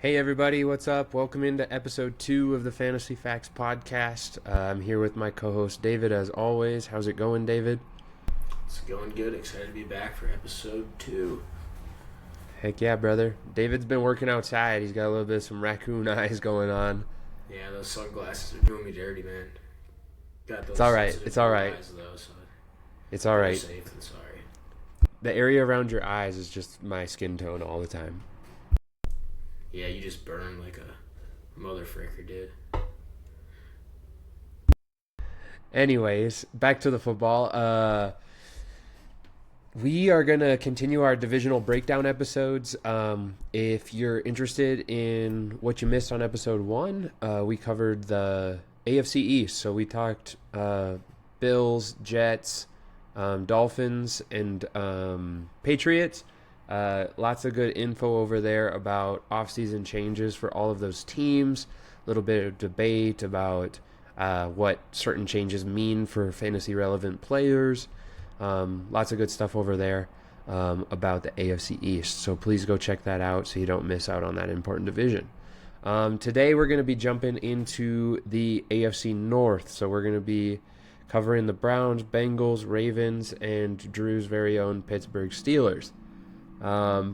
Hey everybody, what's up? Welcome into episode 2 of the Fantasy Fax Podcast. I'm here with my co-host David as always. How's it going, David? It's going good. Excited to be back for episode 2. Heck yeah, brother. David's been working outside. He's got a little bit of some raccoon eyes going on. Yeah, those sunglasses are doing me dirty, man. Got those It's alright. It's alright. eyes, though, so It's alright. safe and sorry. The area around your eyes is just my skin tone all the time. Yeah, you just burn like a motherfricker did. Anyways, back to the football. We are going to continue our divisional breakdown episodes. If you're interested in what you missed on episode 1, we covered the AFC East. So we talked Bills, Jets, Dolphins, and Patriots. Lots of good info over there about offseason changes for all of those teams. A little bit of debate about what certain changes mean for fantasy relevant players. Lots of good stuff over there about the AFC East. So please go check that out so you don't miss out on that important division. Today we're going to be jumping into the AFC North. So we're going to be covering the Browns, Bengals, Ravens, and Drew's very own Pittsburgh Steelers.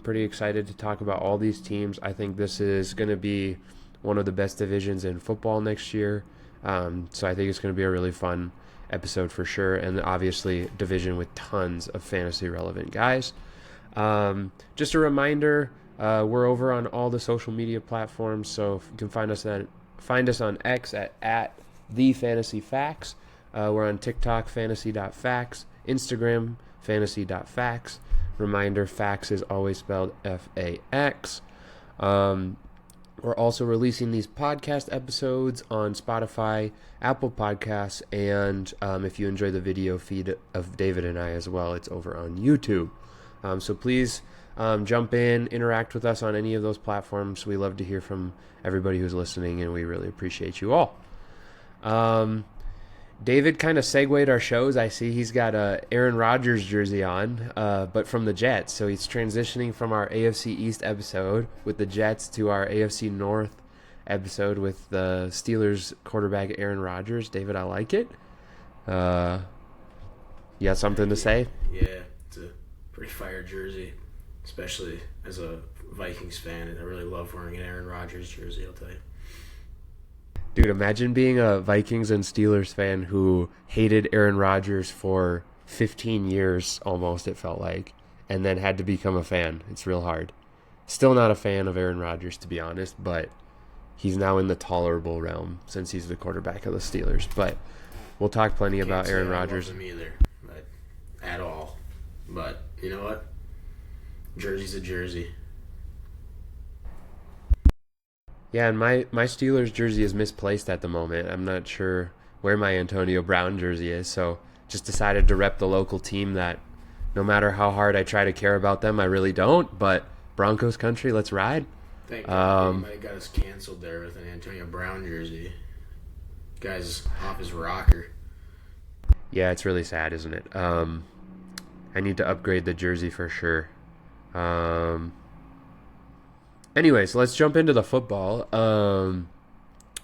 Pretty excited to talk about all these teams. I think this is going to be one of the best divisions in football next year. So I think it's going to be a really fun episode for sure. And obviously division with tons of fantasy relevant guys. Just a reminder, we're over on all the social media platforms. So you can find us on X at the Fantasy Fax. We're on TikTok, fantasy.fax, Instagram, fantasy.fax. Reminder, fax is always spelled F-A-X. We're also releasing these podcast episodes on Spotify, Apple Podcasts, and if you enjoy the video feed of David and I as well, it's over on YouTube. So please jump in, interact with us on any of those platforms. We love to hear from everybody who's listening, and we really appreciate you all. David kind of segued our shows. I see he's got a Aaron Rodgers jersey on, but from the Jets. So he's transitioning from our AFC East episode with the Jets to our AFC North episode with the Steelers quarterback Aaron Rodgers. David, I like it. You got something to say? Yeah, it's a pretty fire jersey, especially as a Vikings fan. And I really love wearing an Aaron Rodgers jersey, I'll tell you. Dude, imagine being a Vikings and Steelers fan who hated Aaron Rodgers for 15 years almost, it felt like, and then had to become a fan. It's real hard. Still not a fan of Aaron Rodgers, to be honest, but he's now in the tolerable realm since he's the quarterback of the Steelers. But we'll talk plenty about Aaron Rodgers. I don't love him either, at all. But you know what? Jersey's a jersey. Yeah, and my Steelers jersey is misplaced at the moment. I'm not sure where my Antonio Brown jersey is, so just decided to rep the local team that no matter how hard I try to care about them, I really don't. But Broncos country, let's ride. Thank God. He might have got us canceled there with an Antonio Brown jersey. Guy's off his rocker. Yeah, it's really sad, isn't it? I need to upgrade the jersey for sure. Anyways, let's jump into the football.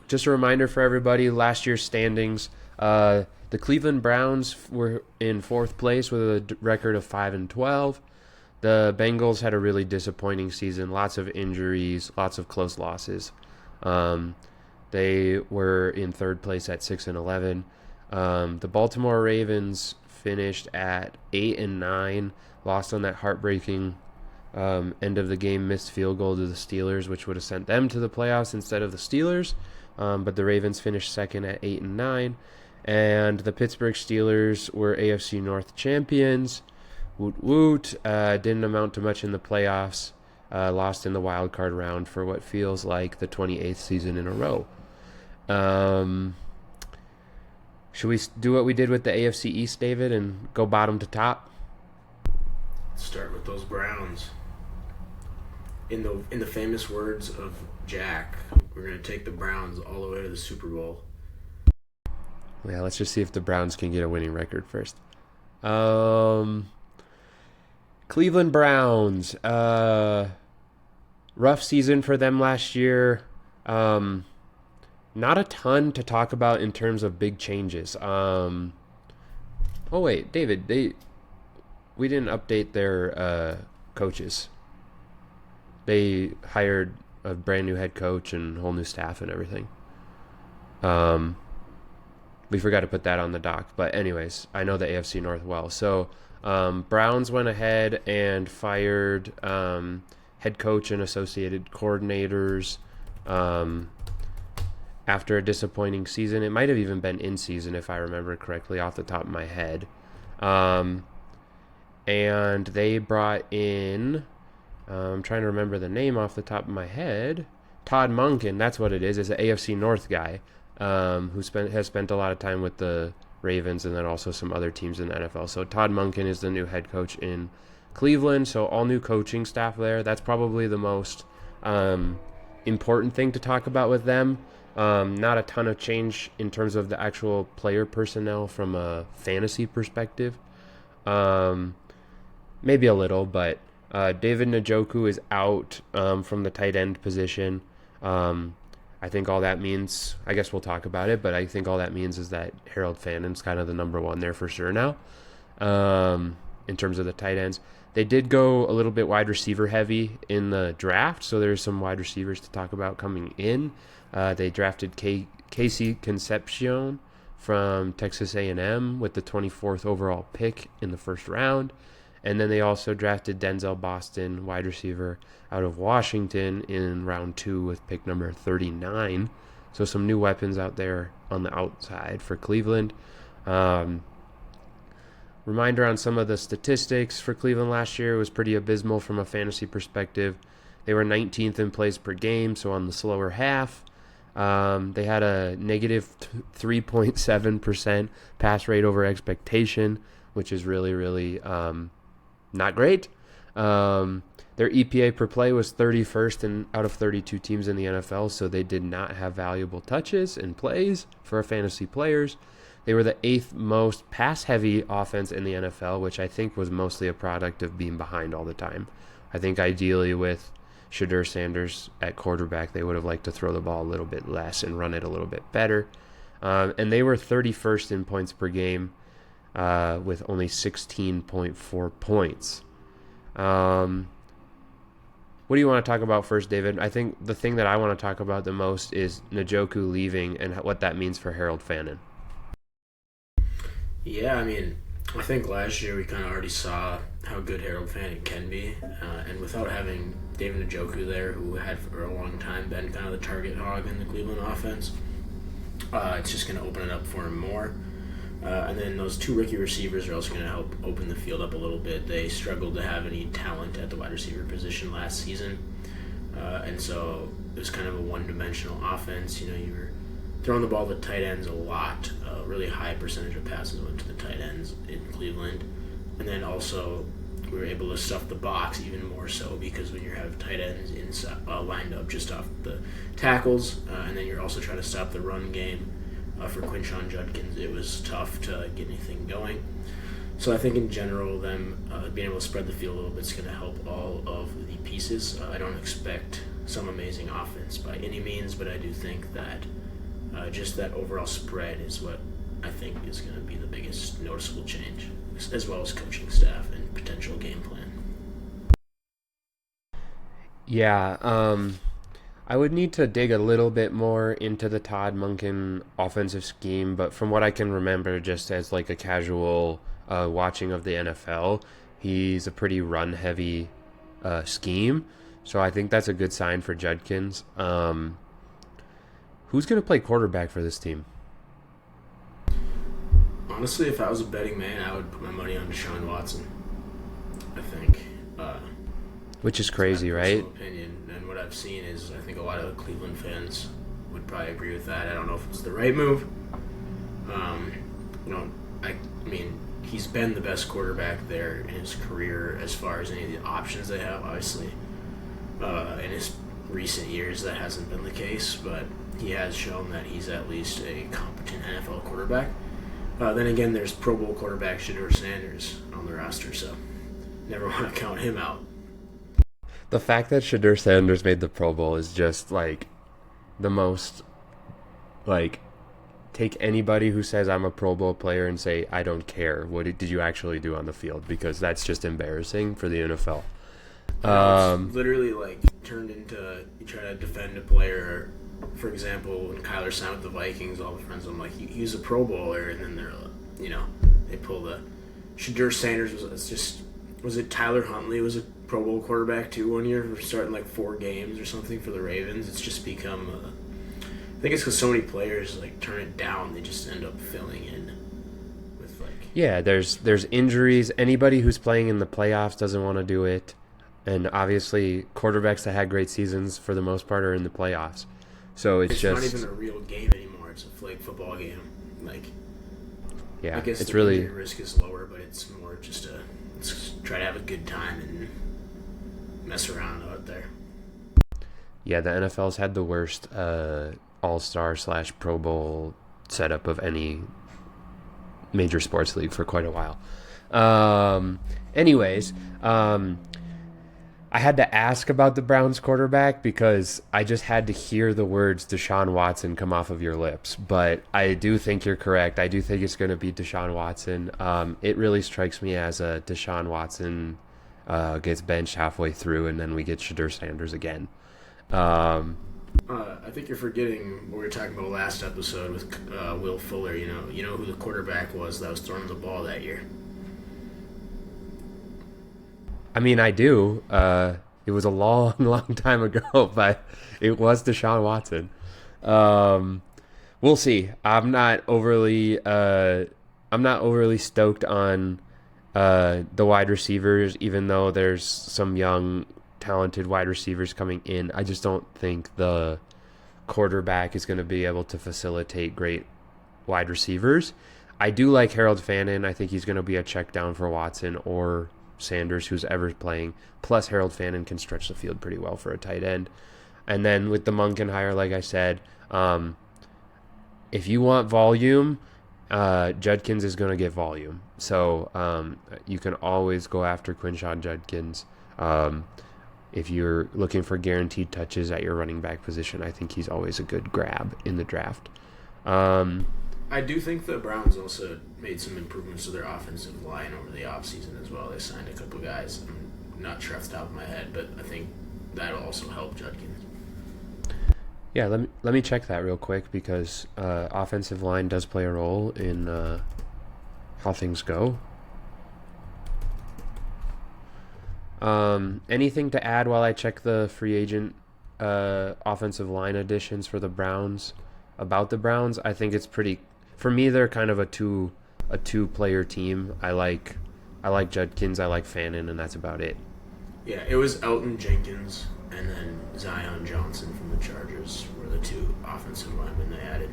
Just a reminder for everybody, last year's standings. The Cleveland Browns were in 4th place with a record of 5-12. The Bengals had a really disappointing season. Lots of injuries, lots of close losses. They were in 3rd place at 6-11. The Baltimore Ravens finished at 8-9, lost on that heartbreaking end of the game missed field goal to the Steelers, which would have sent them to the playoffs instead of the Steelers. But the Ravens finished 2nd at 8-9. And the Pittsburgh Steelers were AFC North champions. Woot woot. Didn't amount to much in the playoffs. Lost in the wild card round for what feels like the 28th season in a row. Should we do what we did with the AFC East, David, and go bottom to top? Start with those Browns. In the famous words of Jack, we're going to take the Browns all the way to the Super Bowl. Yeah, let's just see if the Browns can get a winning record first. Cleveland Browns. rough season for them last year. Not a ton to talk about in terms of big changes. Oh wait, David, we didn't update their coaches. They hired a brand new head coach and whole new staff and everything. We forgot to put that on the doc. But anyways, I know the AFC North well. So Browns went ahead and fired head coach and associated coordinators after a disappointing season. It might have even been in season if I remember correctly off the top of my head. And they brought in, I'm trying to remember the name off the top of my head. Todd Monken, that's what it is. It's an AFC North guy who has spent a lot of time with the Ravens and then also some other teams in the NFL. So Todd Monken is the new head coach in Cleveland. So all new coaching staff there. That's probably the most important thing to talk about with them. Not a ton of change in terms of the actual player personnel from a fantasy perspective. Maybe a little, but David Njoku is out from the tight end position. I think all that means, I guess we'll talk about it, but I think all that means is that Harold Fannon's kind of the number one there for sure now in terms of the tight ends. They did go a little bit wide receiver heavy in the draft, so there's some wide receivers to talk about coming in. They drafted Casey Concepcion from Texas A&M with the 24th overall pick in the first round. And then they also drafted Denzel Boston, wide receiver out of Washington, in round 2 with pick number 39. So some new weapons out there on the outside for Cleveland. Reminder on some of the statistics for Cleveland last year was pretty abysmal from a fantasy perspective. They were 19th in plays per game, so on the slower half. They had a negative 3.7% pass rate over expectation, which is really, really not great. Their EPA per play was 31st out of 32 teams in the NFL, so they did not have valuable touches and plays for fantasy players. They were the 8th most pass-heavy offense in the NFL, which I think was mostly a product of being behind all the time. I think ideally with Shadur Sanders at quarterback, they would have liked to throw the ball a little bit less and run it a little bit better. And they were 31st in points per game with only 16.4 points. What do you want to talk about first, David? I think the thing that I want to talk about the most is Njoku leaving and what that means for Harold Fannin. Yeah, I mean, I think last year we kind of already saw how good Harold Fannin can be, and without having David Njoku there, who had for a long time been kind of the target hog in the Cleveland offense, it's just going to open it up for him more. And then those two rookie receivers are also going to help open the field up a little bit. They struggled to have any talent at the wide receiver position last season, and so it was kind of a one-dimensional offense. You know, you were throwing the ball to tight ends a lot. A really high percentage of passes went to the tight ends in Cleveland. And then also we were able to stuff the box even more so, because when you have tight ends lined up just off the tackles, and then you're also trying to stop the run game for Quinshon Judkins, it was tough to get anything going. So I think in general, them being able to spread the field a little bit is going to help all of the pieces. I don't expect some amazing offense by any means, but I do think that just that overall spread is what I think is going to be the biggest noticeable change, as well as coaching staff and potential game plan. Yeah, I would need to dig a little bit more into the Todd Monken offensive scheme, but from what I can remember, just as like a casual watching of the NFL, he's a pretty run-heavy scheme, so I think that's a good sign for Judkins. Who's going to play quarterback for this team? Honestly, if I was a betting man, I would put my money on Deshaun Watson, I think. Which is crazy, right? Opinion, and what I've seen is I think a lot of Cleveland fans would probably agree with that. I don't know if it's the right move. I mean, he's been the best quarterback there in his career as far as any of the options they have. Obviously, in his recent years, that hasn't been the case, but he has shown that he's at least a competent NFL quarterback. Then again, there's Pro Bowl quarterback Shadur Sanders on the roster, so never want to count him out. The fact that Shadur Sanders made the Pro Bowl is just like the most like take anybody who says I'm a Pro Bowl player and say I don't care. What did you actually do on the field? Because that's just embarrassing for the NFL. It's literally like turned into you try to defend a player. For example, when Kyler signed with the Vikings, all the friends I'm like, he was a Pro Bowler, and then they're they pull the Shadur Sanders was it Tyler Huntley was a Pro Bowl quarterback too one year for starting like 4 games or something for the Ravens. It's just become I think it's because so many players like turn it down, they just end up filling in with like there's injuries. Anybody who's playing in the playoffs doesn't want to do it, and obviously quarterbacks that had great seasons for the most part are in the playoffs. So it's just not even a real game anymore. It's a flag football game. Like, yeah, I guess it's the really injury risk is lower, but it's more just let's try to have a good time and mess around out there. Yeah, the NFL's had the worst All-Star / Pro Bowl setup of any major sports league for quite a while. Anyways, I had to ask about the Browns quarterback because I just had to hear the words Deshaun Watson come off of your lips. But I do think you're correct. I do think it's going to be Deshaun Watson. It really strikes me as a Deshaun Watson gets benched halfway through, and then we get Shadur Sanders again. I think you're forgetting what we were talking about last episode with Will Fuller. You know who the quarterback was that was throwing the ball that year. I mean, I do. It was a long, long time ago, but it was Deshaun Watson. We'll see. I'm not overly stoked on the wide receivers, even though there's some young, talented wide receivers coming in. I just don't think the quarterback is going to be able to facilitate great wide receivers. I do like Harold Fannin. I think he's going to be a check down for Watson or Sanders, who's ever playing. Plus, Harold Fannin can stretch the field pretty well for a tight end. And then with the Munkin hire, like I said, if you want volume, Judkins is going to get volume. So you can always go after Quinshon Judkins. If you're looking for guaranteed touches at your running back position, I think he's always a good grab in the draft. I do think the Browns also made some improvements to their offensive line over the offseason as well. They signed a couple guys. I'm not sure off the top of my head, but I think that'll also help Judkins. Yeah, let me check that real quick because offensive line does play a role in how things go. Anything to add while I check the free agent offensive line additions for the Browns? About the Browns, I think it's pretty. For me, they're kind of a two-player team. I like Judkins, I like Fannin, and that's about it. Yeah, it was Elton Jenkins and then Zion Johnson from the Chargers were the 2 offensive linemen they added.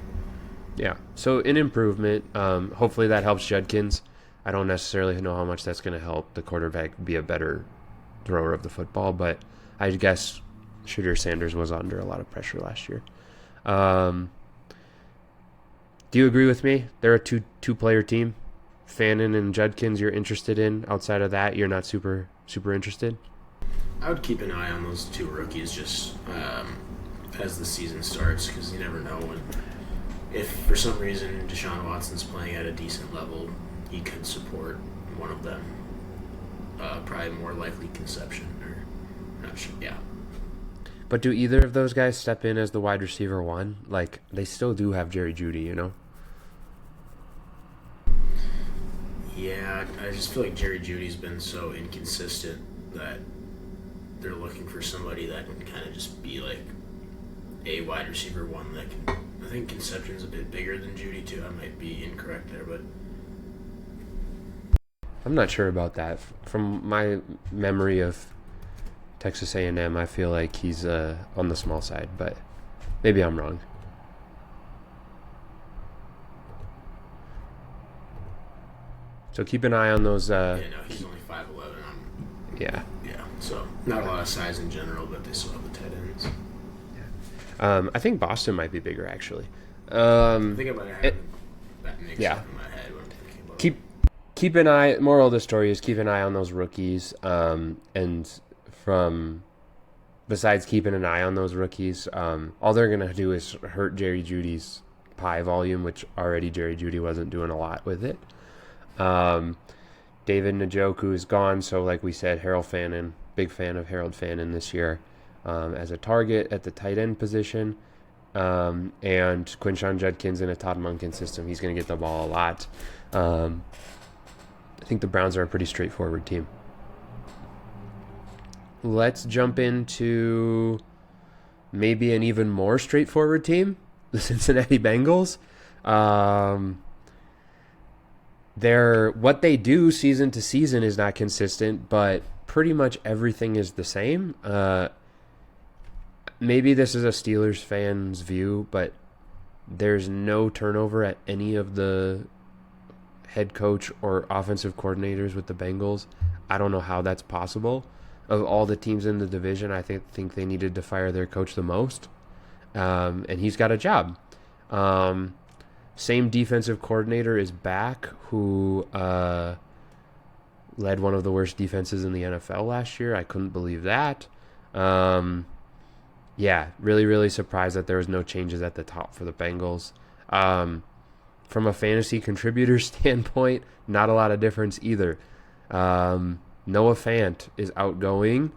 Yeah, so an improvement. Hopefully that helps Judkins. I don't necessarily know how much that's going to help the quarterback be a better thrower of the football, but I guess Shadur Sanders was under a lot of pressure last year. Do you agree with me? They're a two-player team. Fannin and Judkins you're interested in. Outside of that, you're not super interested? I would keep an eye on those 2 rookies just as the season starts because you never know if for some reason Deshaun Watson's playing at a decent level, he could support one of them. Probably more likely conception or not sure. Yeah. But do either of those guys step in as the wide receiver 1? Like, they still do have Jerry Jeudy, you know? Yeah, I just feel like Jerry Jeudy's been so inconsistent that they're looking for somebody that can kind of just be like a wide receiver 1 that can. I think Conception's a bit bigger than Jeudy too. I might be incorrect there, but I'm not sure about that. From my memory of Texas A&M, I feel like he's on the small side, but maybe I'm wrong. So keep an eye on those. He's only 5'11". Yeah. Yeah, so not a lot of size in general, but they still have the tight ends. Yeah. I think Boston might be bigger, actually. I think I might have that mix up in my head when I'm thinking about it. Keep an eye. Moral of the story is keep an eye on those rookies. And from besides keeping an eye on those rookies, all they're going to do is hurt Jerry Jeudy's pie volume, which already Jerry Jeudy wasn't doing a lot with it. David Njoku is gone, so like we said, Harold Fannin, big fan of Harold Fannin this year as a target at the tight end position. And Quinshon Judkins in a Todd Monken system, he's going to get the ball a lot. I think the Browns are a pretty straightforward team. Let's jump into maybe an even more straightforward team, the Cincinnati Bengals. What they do season to season is not consistent, but pretty much everything is the same. Maybe this is a Steelers fan's view, but there's no turnover at any of the head coach or offensive coordinators with the Bengals. I don't know how that's possible. Of all the teams in the division, I think they needed to fire their coach the most, and he's got a job. Same defensive coordinator is back, who led one of the worst defenses in the NFL last year. I couldn't believe that. Yeah, really, really surprised that there was no changes at the top for the Bengals. From a fantasy contributor standpoint, not a lot of difference either. Noah Fant is outgoing.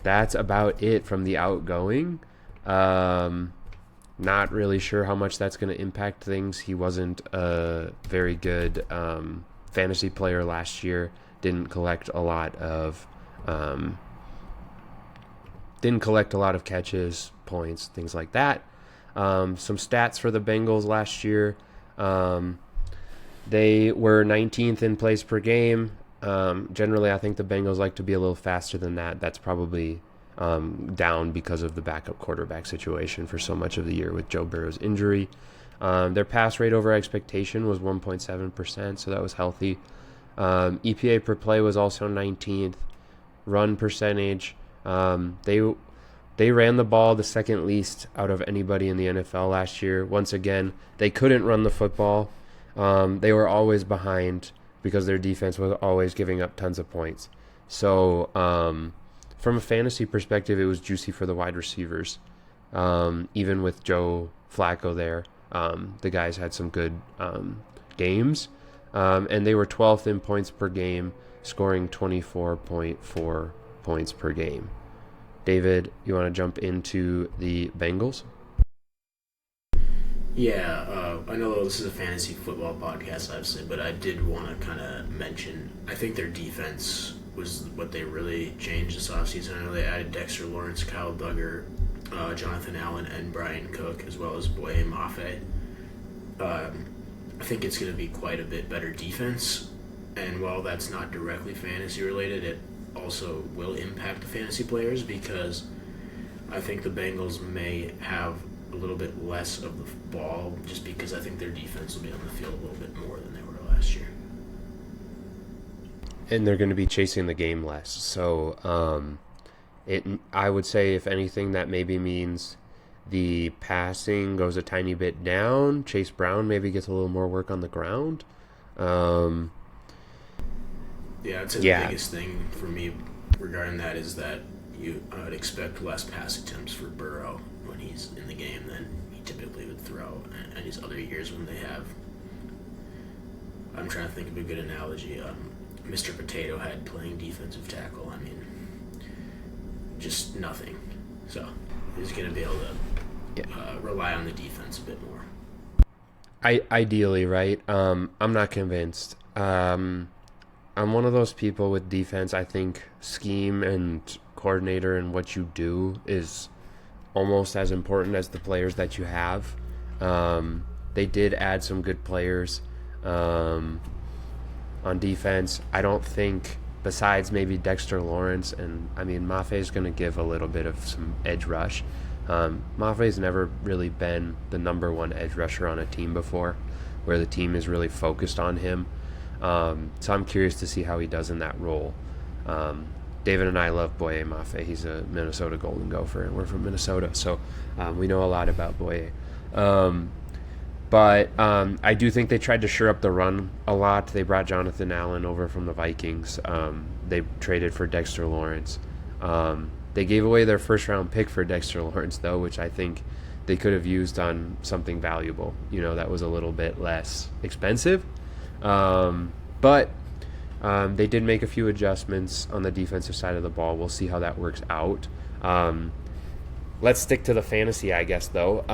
That's about it from the outgoing. Not really sure how much that's going to impact things. He wasn't a very good fantasy player last year. Didn't collect a lot of catches, points, things like that. Some stats for the Bengals last year. They were 19th in plays per game. Generally, I think the Bengals like to be a little faster than that. That's probably down because of the backup quarterback situation for so much of the year with Joe Burrow's injury. Their pass rate over expectation was 1.7%, so that was healthy. EPA per play was also 19th. Run percentage, they ran the ball the second least out of anybody in the NFL last year. Once again, they couldn't run the football. They were always behind because their defense was always giving up tons of points. So from a fantasy perspective, it was juicy for the wide receivers. Even with Joe Flacco there, the guys had some good games. And they were 12th in points per game, scoring 24.4 points per game. David, you want to jump into the Bengals? Yeah, I know this is a fantasy football podcast, obviously, but I did want to kind of mention, I think their defense was what they really changed this offseason. I know they added Dexter Lawrence, Kyle Duggar, Jonathan Allen, and Brian Cook, as well as Boye Mafe. I think it's going to be quite a bit better defense, and while that's not directly fantasy related, it also will impact the fantasy players because I think the Bengals may have a little bit less of the ball just because I think their defense will be on the field a little bit more than they were last year. And they're going to be chasing the game less. So I would say, if anything, that maybe means the passing goes a tiny bit down. Chase Brown maybe gets a little more work on the ground. Yeah, I'd say the biggest thing for me regarding that is that I would expect less pass attempts for Burrow when he's in the game than he typically would throw in his other years when they have. I'm trying to think of a good analogy. Mr. Potato Head playing defensive tackle. I mean, just nothing. So he's going to be able to rely on the defense a bit more. Ideally, right? I'm not convinced. I'm one of those people with defense. I think scheme and coordinator and what you do is almost as important as the players that you have. They did add some good players on defense. I don't think, besides maybe Dexter Lawrence, and I mean, Maffei's going to give a little bit of some edge rush. Maffei's never really been the number one edge rusher on a team before, where the team is really focused on him. So I'm curious to see how he does in that role. David and I love Boye Mafe. He's a Minnesota Golden Gopher, and we're from Minnesota, so we know a lot about Boye. But I do think they tried to shore up the run a lot. They brought Jonathan Allen over from the Vikings. They traded for Dexter Lawrence. They gave away their first-round pick for Dexter Lawrence, though, which I think they could have used on something valuable, that was a little bit less expensive. But they did make a few adjustments on the defensive side of the ball. We'll see how that works out. Let's stick to the fantasy, I guess, though.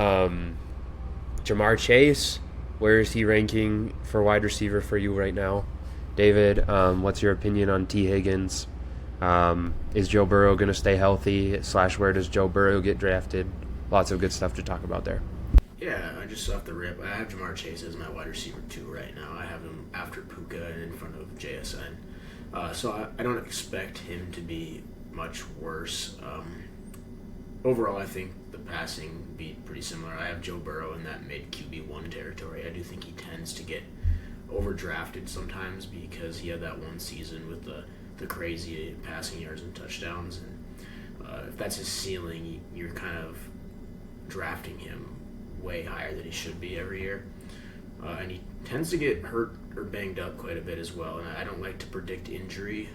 Jamar Chase, where is he ranking for wide receiver for you right now? David, what's your opinion on T. Higgins? Is Joe Burrow going to stay healthy? / where does Joe Burrow get drafted? Lots of good stuff to talk about there. Yeah, I just off the rip, I have Jamar Chase as my wide receiver 2 right now. I have him after Puka and in front of JSN. So I don't expect him to be much worse. Overall, I think the passing beat pretty similar. I have Joe Burrow in that mid QB1 territory. I do think he tends to get overdrafted sometimes because he had that one season with the crazy passing yards and touchdowns. And if that's his ceiling, you're kind of drafting him way higher than he should be every year. And he tends to get hurt or banged up quite a bit as well. And I don't like to predict injury,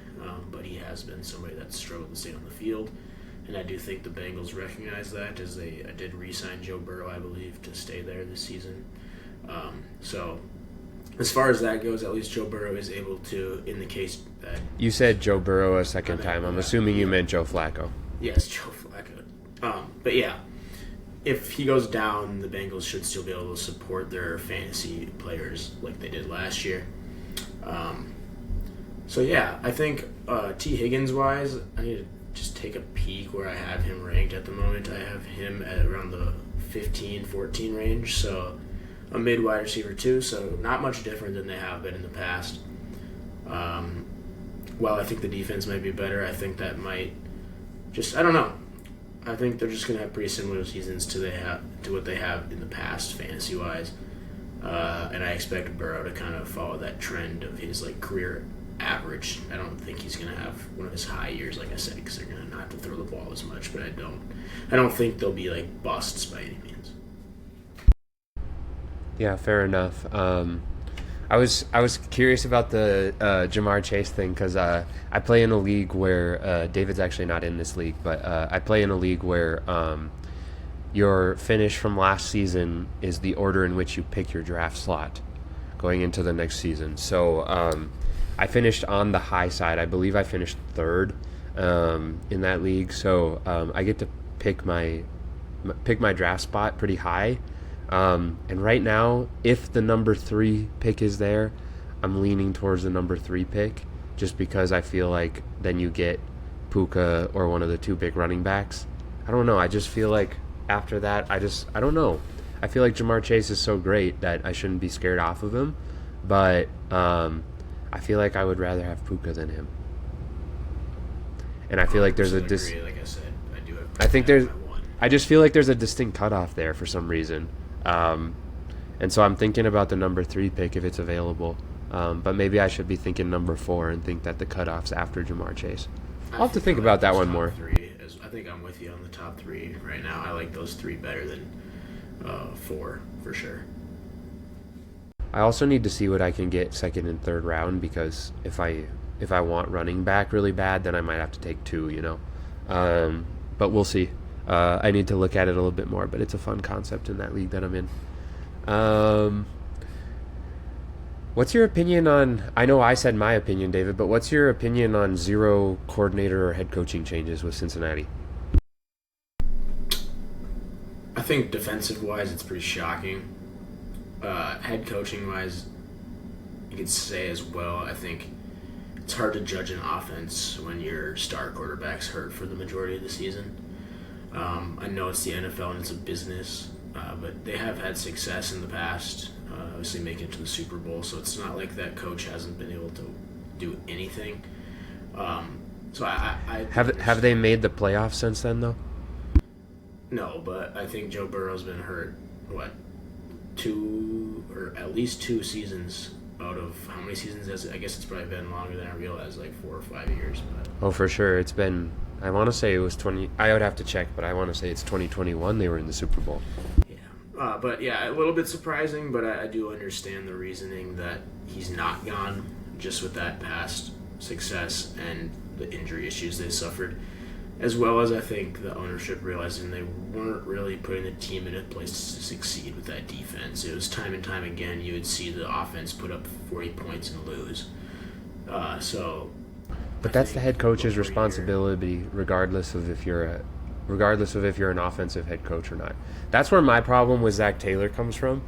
but he has been somebody that's struggled to stay on the field. And I do think the Bengals recognize that, as they did re-sign Joe Burrow, I believe, to stay there this season. So as far as that goes, at least Joe Burrow is able to, in the case that... You said Joe Burrow a second time. I'm assuming you meant Joe Flacco. Yes, Joe Flacco. But yeah, if he goes down, the Bengals should still be able to support their fantasy players like they did last year. So yeah, I think T. Higgins-wise, I need to just take a peek where I have him ranked at the moment. I have him at around the 15-14 range, so a mid-wide receiver 2, so not much different than they have been in the past. While I think the defense might be better, I think that might just, I don't know. I think they're just going to have pretty similar seasons to what they have in the past, fantasy-wise. And I expect Burrow to kind of follow that trend of his career average. I don't think he's going to have one of his high years, like I said, because they're going to not have to throw the ball as much. But I don't think they'll be busts by any means. Yeah, fair enough. I was curious about the Jamar Chase thing because I play in a league where David's actually not in this league, but I play in a league where your finish from last season is the order in which you pick your draft slot going into the next season. So I finished on the high side. I believe I finished third in that league. So I get to pick my draft spot pretty high. And right now, if the number 3 pick is there, I'm leaning towards the number 3 pick just because I feel like then you get Puka or one of the 2 big running backs. I don't know. I just feel like after that, I don't know. I feel like Jamar Chase is so great that I shouldn't be scared off of him. But I feel like I would rather have Puka than him. And I feel like there's like I said, I do have I think there's I just feel like there's a distinct cutoff there for some reason. And so I'm thinking about the number 3 pick if it's available. But maybe I should be thinking number 4 and think that the cutoff's after Jamar Chase. I'll have to think about that one more. I think I'm with you on the top 3 right now. I like those 3 better than 4 for sure. I also need to see what I can get second and third round because if I want running back really bad, then I might have to take 2, But we'll see. I need to look at it a little bit more, but it's a fun concept in that league that I'm in. What's your opinion on, I know I said my opinion, David, but what's your opinion on 0 coordinator or head coaching changes with Cincinnati? I think defensive-wise, it's pretty shocking. Head coaching-wise, you could say as well, I think it's hard to judge an offense when your star quarterback's hurt for the majority of the season. I know it's the NFL and it's a business, but they have had success in the past, obviously making it to the Super Bowl, so it's not like that coach hasn't been able to do anything. So I have they made the playoffs since then, though? No, but I think Joe Burrow's been hurt, 2 or at least 2 seasons out of how many seasons has it? I guess it's probably been longer than I realized, 4 or 5 years. But. Oh, for sure. It's been, I want to say it was 20, I would have to check, but I want to say it's 2021 they were in the Super Bowl. Yeah. But yeah, a little bit surprising, but I do understand the reasoning that he's not gone just with that past success and the injury issues they suffered. as well as I think the ownership realizing they weren't really putting the team in a place to succeed with that defense. It was time and time again you would see the offense put up 40 points and lose. But that's the head coach's responsibility, regardless of if you're an offensive head coach or not. That's where my problem with Zach Taylor comes from.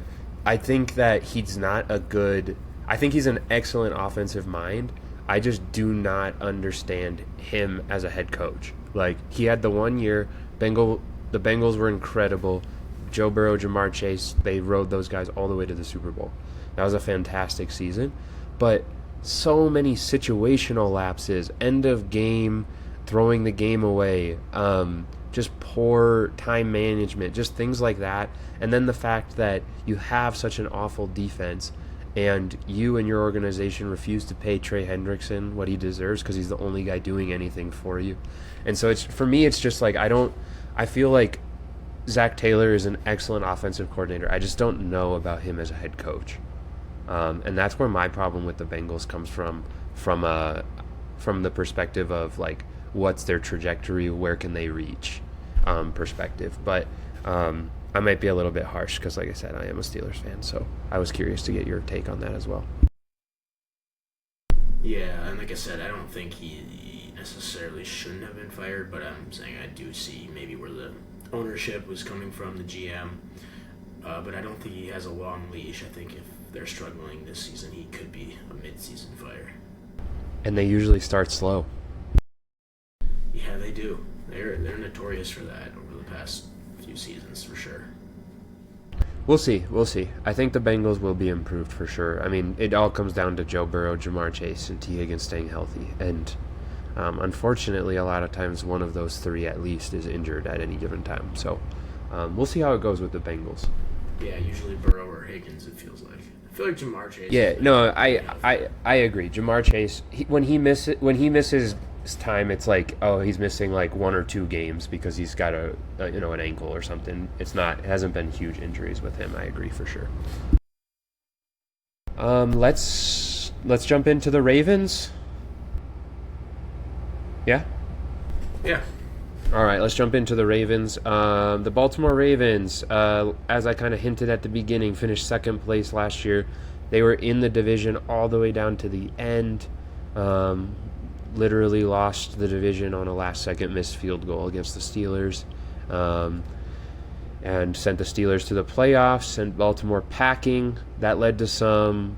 I think that he's not I think he's an excellent offensive mind. I just do not understand him as a head coach. Like, he had the 1 year, the Bengals were incredible. Joe Burrow, Jamar Chase, they rode those guys all the way to the Super Bowl. That was a fantastic season. But so many situational lapses, end of game, throwing the game away, just poor time management, just things like that. And then the fact that you have such an awful defense and you and your organization refuse to pay Trey Hendrickson what he deserves because he's the only guy doing anything for you. And so for me, it's just like, I feel like Zach Taylor is an excellent offensive coordinator. I just don't know about him as a head coach. And that's where my problem with the Bengals comes from the perspective of, like, what's their trajectory, where can they reach perspective. But I might be a little bit harsh because, like I said, I am a Steelers fan, so I was curious to get your take on that as well. Yeah, and like I said, I don't think he necessarily shouldn't have been fired, but I'm saying I do see maybe where the ownership was coming from, the GM. But I don't think he has a long leash. I think if they're struggling this season, he could be a mid-season fire. And they usually start slow. Yeah, they do. They're notorious for that over the past few seasons, for sure. We'll see. I think the Bengals will be improved for sure. I mean, it all comes down to Joe Burrow, Jamar Chase, and T. Higgins staying healthy. And unfortunately, a lot of times one of those three at least is injured at any given time. So we'll see how it goes with the Bengals. Yeah, usually Burrow or Higgins, it feels like. I feel like Jamar Chase. Yeah, no, I agree. Jamar Chase, when he misses time, it's like, oh, he's missing like 1 or 2 games because he's got an ankle or something. It hasn't been huge injuries with him. I agree for sure. Let's jump into the Ravens. Yeah. All right, let's jump into the Ravens. The Baltimore Ravens, as I kind of hinted at the beginning, finished second place last year. They were in the division all the way down to the end. Literally lost the division on a last-second missed field goal against the Steelers, and sent the Steelers to the playoffs, sent Baltimore packing. That led to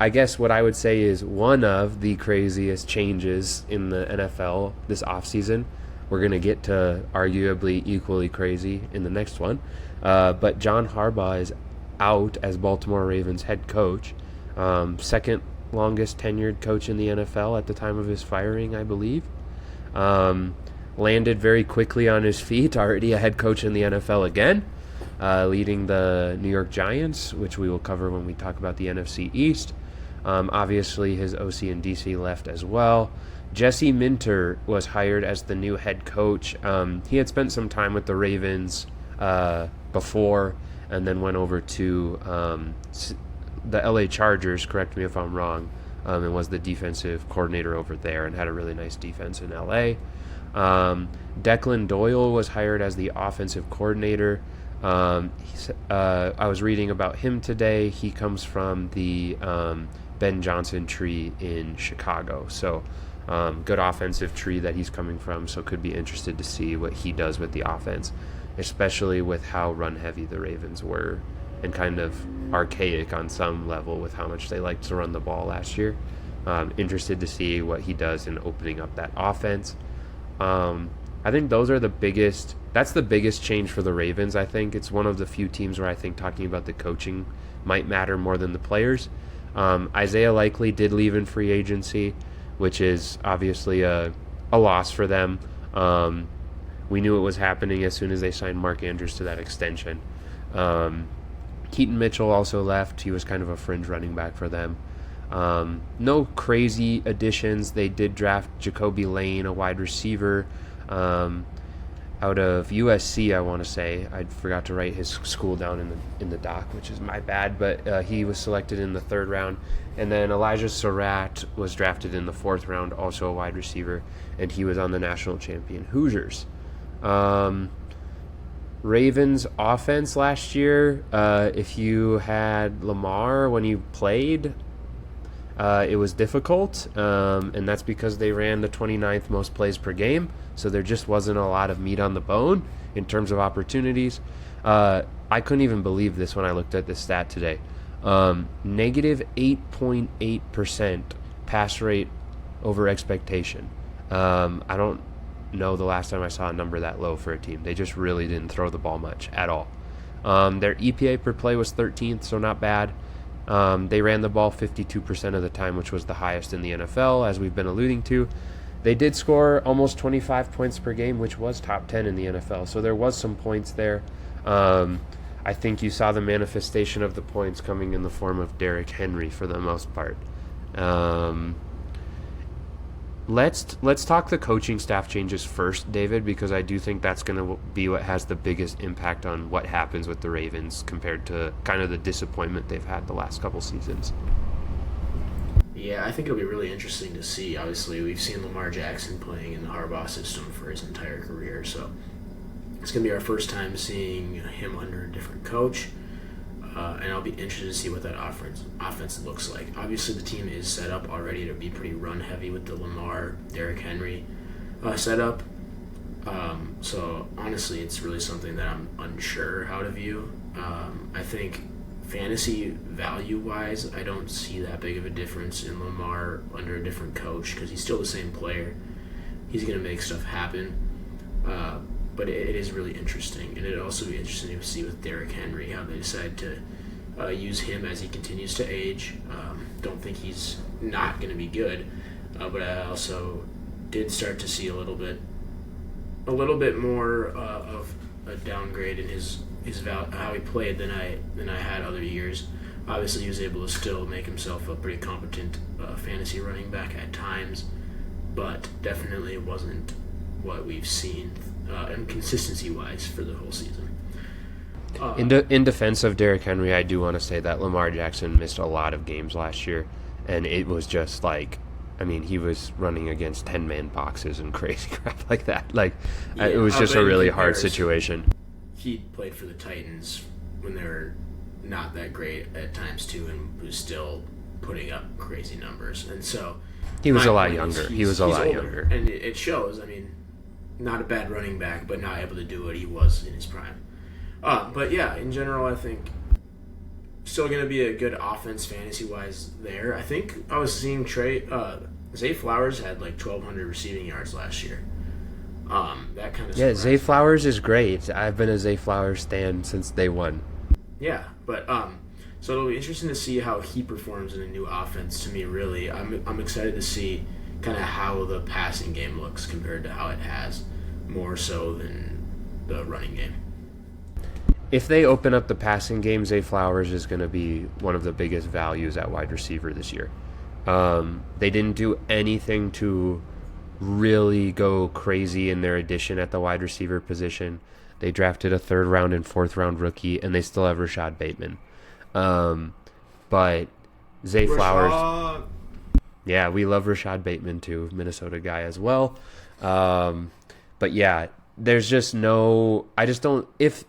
I guess what I would say is one of the craziest changes in the NFL this offseason. We're going to get to arguably equally crazy in the next one. But John Harbaugh is out as Baltimore Ravens head coach. Second longest tenured coach in the NFL at the time of his firing, I believe. Landed very quickly on his feet, already a head coach in the NFL again, leading the New York Giants, which we will cover when we talk about the NFC East. Obviously, his OC and DC left as well. Jesse Minter was hired as the new head coach. He had spent some time with the Ravens before and then went over to the LA Chargers, correct me if I'm wrong, and was the defensive coordinator over there and had a really nice defense in LA. Declan Doyle was hired as the offensive coordinator. I was reading about him today. He comes from the Ben Johnson tree in Chicago. So good offensive tree that he's coming from, so could be interested to see what he does with the offense, especially with how run-heavy the Ravens were and kind of archaic on some level with how much they liked to run the ball last year. Interested to see what he does in opening up that offense. I think that's the biggest change for the Ravens. I think it's one of the few teams where I think talking about the coaching might matter more than the players. Isaiah Likely did leave in free agency, which is obviously a loss for them. We knew it was happening as soon as they signed Mark Andrews to that extension. Keaton Mitchell also left. He was kind of a fringe running back for them. No crazy additions. They did draft Jacoby Lane, a wide receiver. out of USC, I want to say. I forgot to write his school down in the doc, which is my bad, but he was selected in the 3rd round. And then Elijah Surratt was drafted in the 4th round, also a wide receiver, and he was on the national champion Hoosiers. Ravens offense last year, if you had Lamar when you played, it was difficult, and that's because they ran the 29th most plays per game, so there just wasn't a lot of meat on the bone in terms of opportunities. I couldn't even believe this when I looked at this stat today. Negative 8.8% pass rate over expectation. I don't know the last time I saw a number that low for a team. They just really didn't throw the ball much at all. Their EPA per play was 13th, so not bad. They ran the ball 52% of the time, which was the highest in the NFL, as we've been alluding to. They did score almost 25 points per game, which was top 10 in the NFL, so there was some points there. I think you saw the manifestation of the points coming in the form of Derrick Henry for the most part. Let's talk the coaching staff changes first, David, because I do think that's going to be what has the biggest impact on what happens with the Ravens compared to kind of the disappointment they've had the last couple seasons. Yeah, I think it'll be really interesting to see. Obviously, we've seen Lamar Jackson playing in the Harbaugh system for his entire career, so it's going to be our first time seeing him under a different coach. And I'll be interested to see what that offense looks like. Obviously, the team is set up already to be pretty run-heavy with the Lamar, Derrick Henry setup. So, honestly, it's really something that I'm unsure how to view. I think fantasy value-wise, I don't see that big of a difference in Lamar under a different coach because he's still the same player. He's going to make stuff happen. But it is really interesting, and it'll also be interesting to see with Derrick Henry how they decide to use him as he continues to age. Don't think he's not going to be good, but I also did start to see a little bit more of a downgrade in his how he played than I had other years. Obviously, he was able to still make himself a pretty competent fantasy running back at times, but definitely wasn't what we've seen and consistency-wise for the whole season. In defense of Derrick Henry, I do want to say that Lamar Jackson missed a lot of games last year, and it was just like, I mean, he was running against 10-man boxes and crazy crap like that. It was just a really hard situation. He played for the Titans when they were not that great at times too, and was still putting up crazy numbers. And so he was a lot younger. He was a lot younger, and it shows. I mean, not a bad running back, but not able to do what he was in his prime. But yeah, in general, I think still going to be a good offense fantasy-wise there. I think I was seeing Zay Flowers had like 1,200 receiving yards last year. That kind of Zay Flowers is great. I've been a Zay Flowers stan since day one. Yeah, but so it'll be interesting to see how he performs in a new offense. To me, really, I'm excited to see kind of how the passing game looks compared to how it has, more so than the running game. If they open up the passing game, Zay Flowers is going to be one of the biggest values at wide receiver this year. They didn't do anything to really go crazy in their addition at the wide receiver position. They drafted a 3rd round and 4th round rookie, and they still have Rashad Bateman. But Zay Flowers... Yeah, we love Rashad Bateman too, Minnesota guy as well. But yeah, there's just no... I just don't... If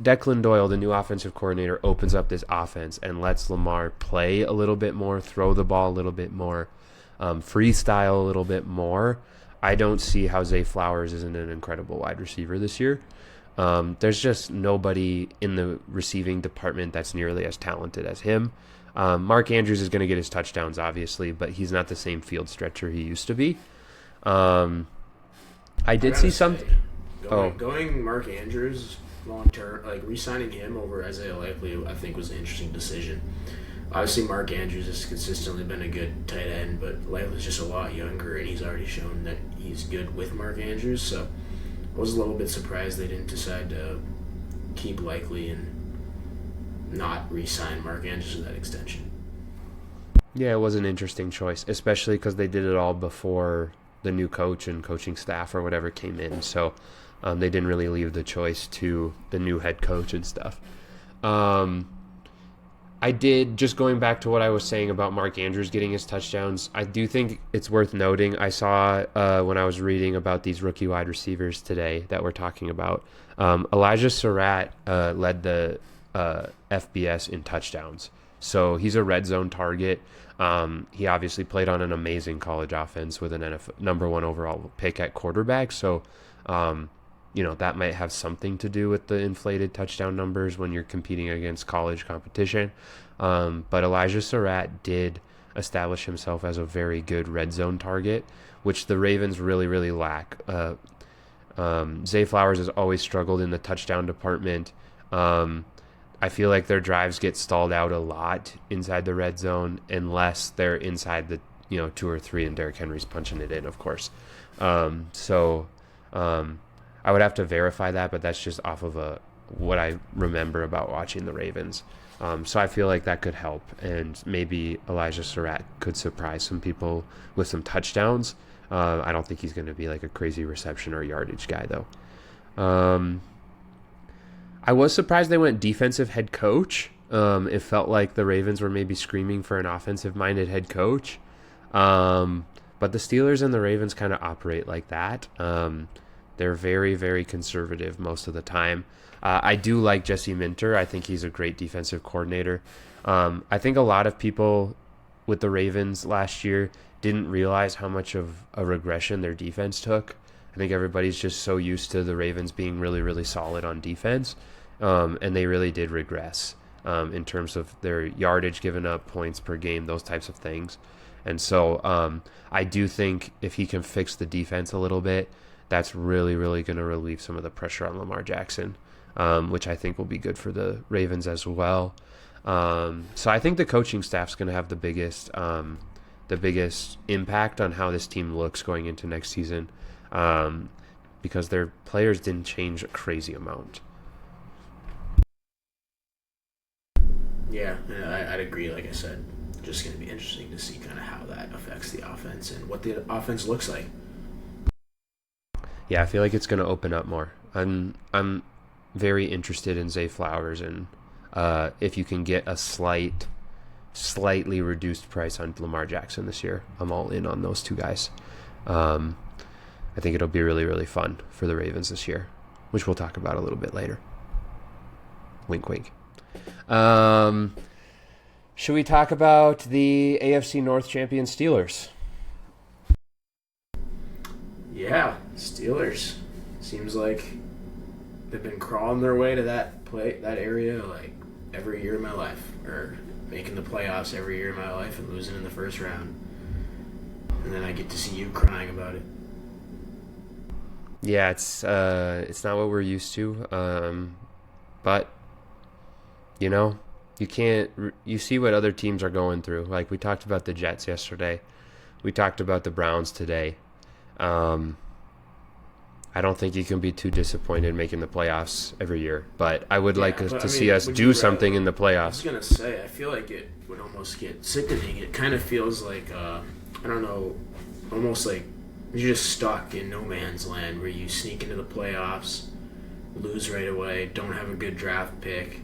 Declan Doyle, the new offensive coordinator, opens up this offense and lets Lamar play a little bit more, throw the ball a little bit more, freestyle a little bit more, I don't see how Zay Flowers isn't an incredible wide receiver this year. There's just nobody in the receiving department that's nearly as talented as him. Mark Andrews is going to get his touchdowns, obviously, but he's not the same field stretcher he used to be. I did see something. Going Mark Andrews long term, like re-signing him over Isaiah Likely, I think was an interesting decision. Obviously, Mark Andrews has consistently been a good tight end, but Likely's just a lot younger, and he's already shown that he's good with Mark Andrews. So I was a little bit surprised they didn't decide to keep Likely and not re-sign Mark Andrews to that extension. Yeah, it was an interesting choice, especially because they did it all before the new coach and coaching staff or whatever came in. So They didn't really leave the choice to the new head coach and stuff. I did, just going back to what I was saying about Mark Andrews getting his touchdowns, I do think it's worth noting. I saw when I was reading about these rookie wide receivers today that we're talking about, Elijah Surratt led the FBS in touchdowns. So he's a red zone target. He obviously played on an amazing college offense with an NFL number 1 overall pick at quarterback. So, that might have something to do with the inflated touchdown numbers when you're competing against college competition. But Elijah Surratt did establish himself as a very good red zone target, which the Ravens really, really lack. Zay Flowers has always struggled in the touchdown department. I feel like their drives get stalled out a lot inside the red zone unless they're inside the 2 or 3 and Derrick Henry's punching it in, of course. I would have to verify that, but that's just off of what I remember about watching the Ravens. So I feel like that could help, and maybe Elijah Surratt could surprise some people with some touchdowns. I don't think he's going to be like a crazy reception or yardage guy, though. I was surprised they went defensive head coach. It felt like the Ravens were maybe screaming for an offensive-minded head coach. But the Steelers and the Ravens kind of operate like that. They're very, very conservative most of the time. I do like Jesse Minter. I think he's a great defensive coordinator. I think a lot of people with the Ravens last year didn't realize how much of a regression their defense took. I think everybody's just so used to the Ravens being really, really solid on defense, and they really did regress in terms of their yardage given up, points per game, those types of things. And so I do think if he can fix the defense a little bit, that's really, really going to relieve some of the pressure on Lamar Jackson, which I think will be good for the Ravens as well. So I think the coaching staff's going to have the biggest impact on how this team looks going into next season, because their players didn't change a crazy amount. Yeah, I'd agree. Like I said, just going to be interesting to see kind of how that affects the offense and what the offense looks like. Yeah, I feel like it's going to open up more. I'm very interested in Zay Flowers, and if you can get a slightly reduced price on Lamar Jackson this year, I'm all in on those two guys. I think it'll be really, really fun for the Ravens this year, which we'll talk about a little bit later. Wink, wink. Should we talk about the AFC North champion Steelers? Yeah, Steelers. Seems like they've been crawling their way to that area like every year of my life, or making the playoffs every year of my life and losing in the first round. And then I get to see you crying about it. Yeah, it's not what we're used to, but you see what other teams are going through. Like we talked about the Jets yesterday, we talked about the Browns today. I don't think you can be too disappointed making the playoffs every year, but I would like to see us do something in the playoffs. I was going to say, I feel like it would almost get sickening. It kind of feels like, almost like you're just stuck in no man's land where you sneak into the playoffs, lose right away, don't have a good draft pick,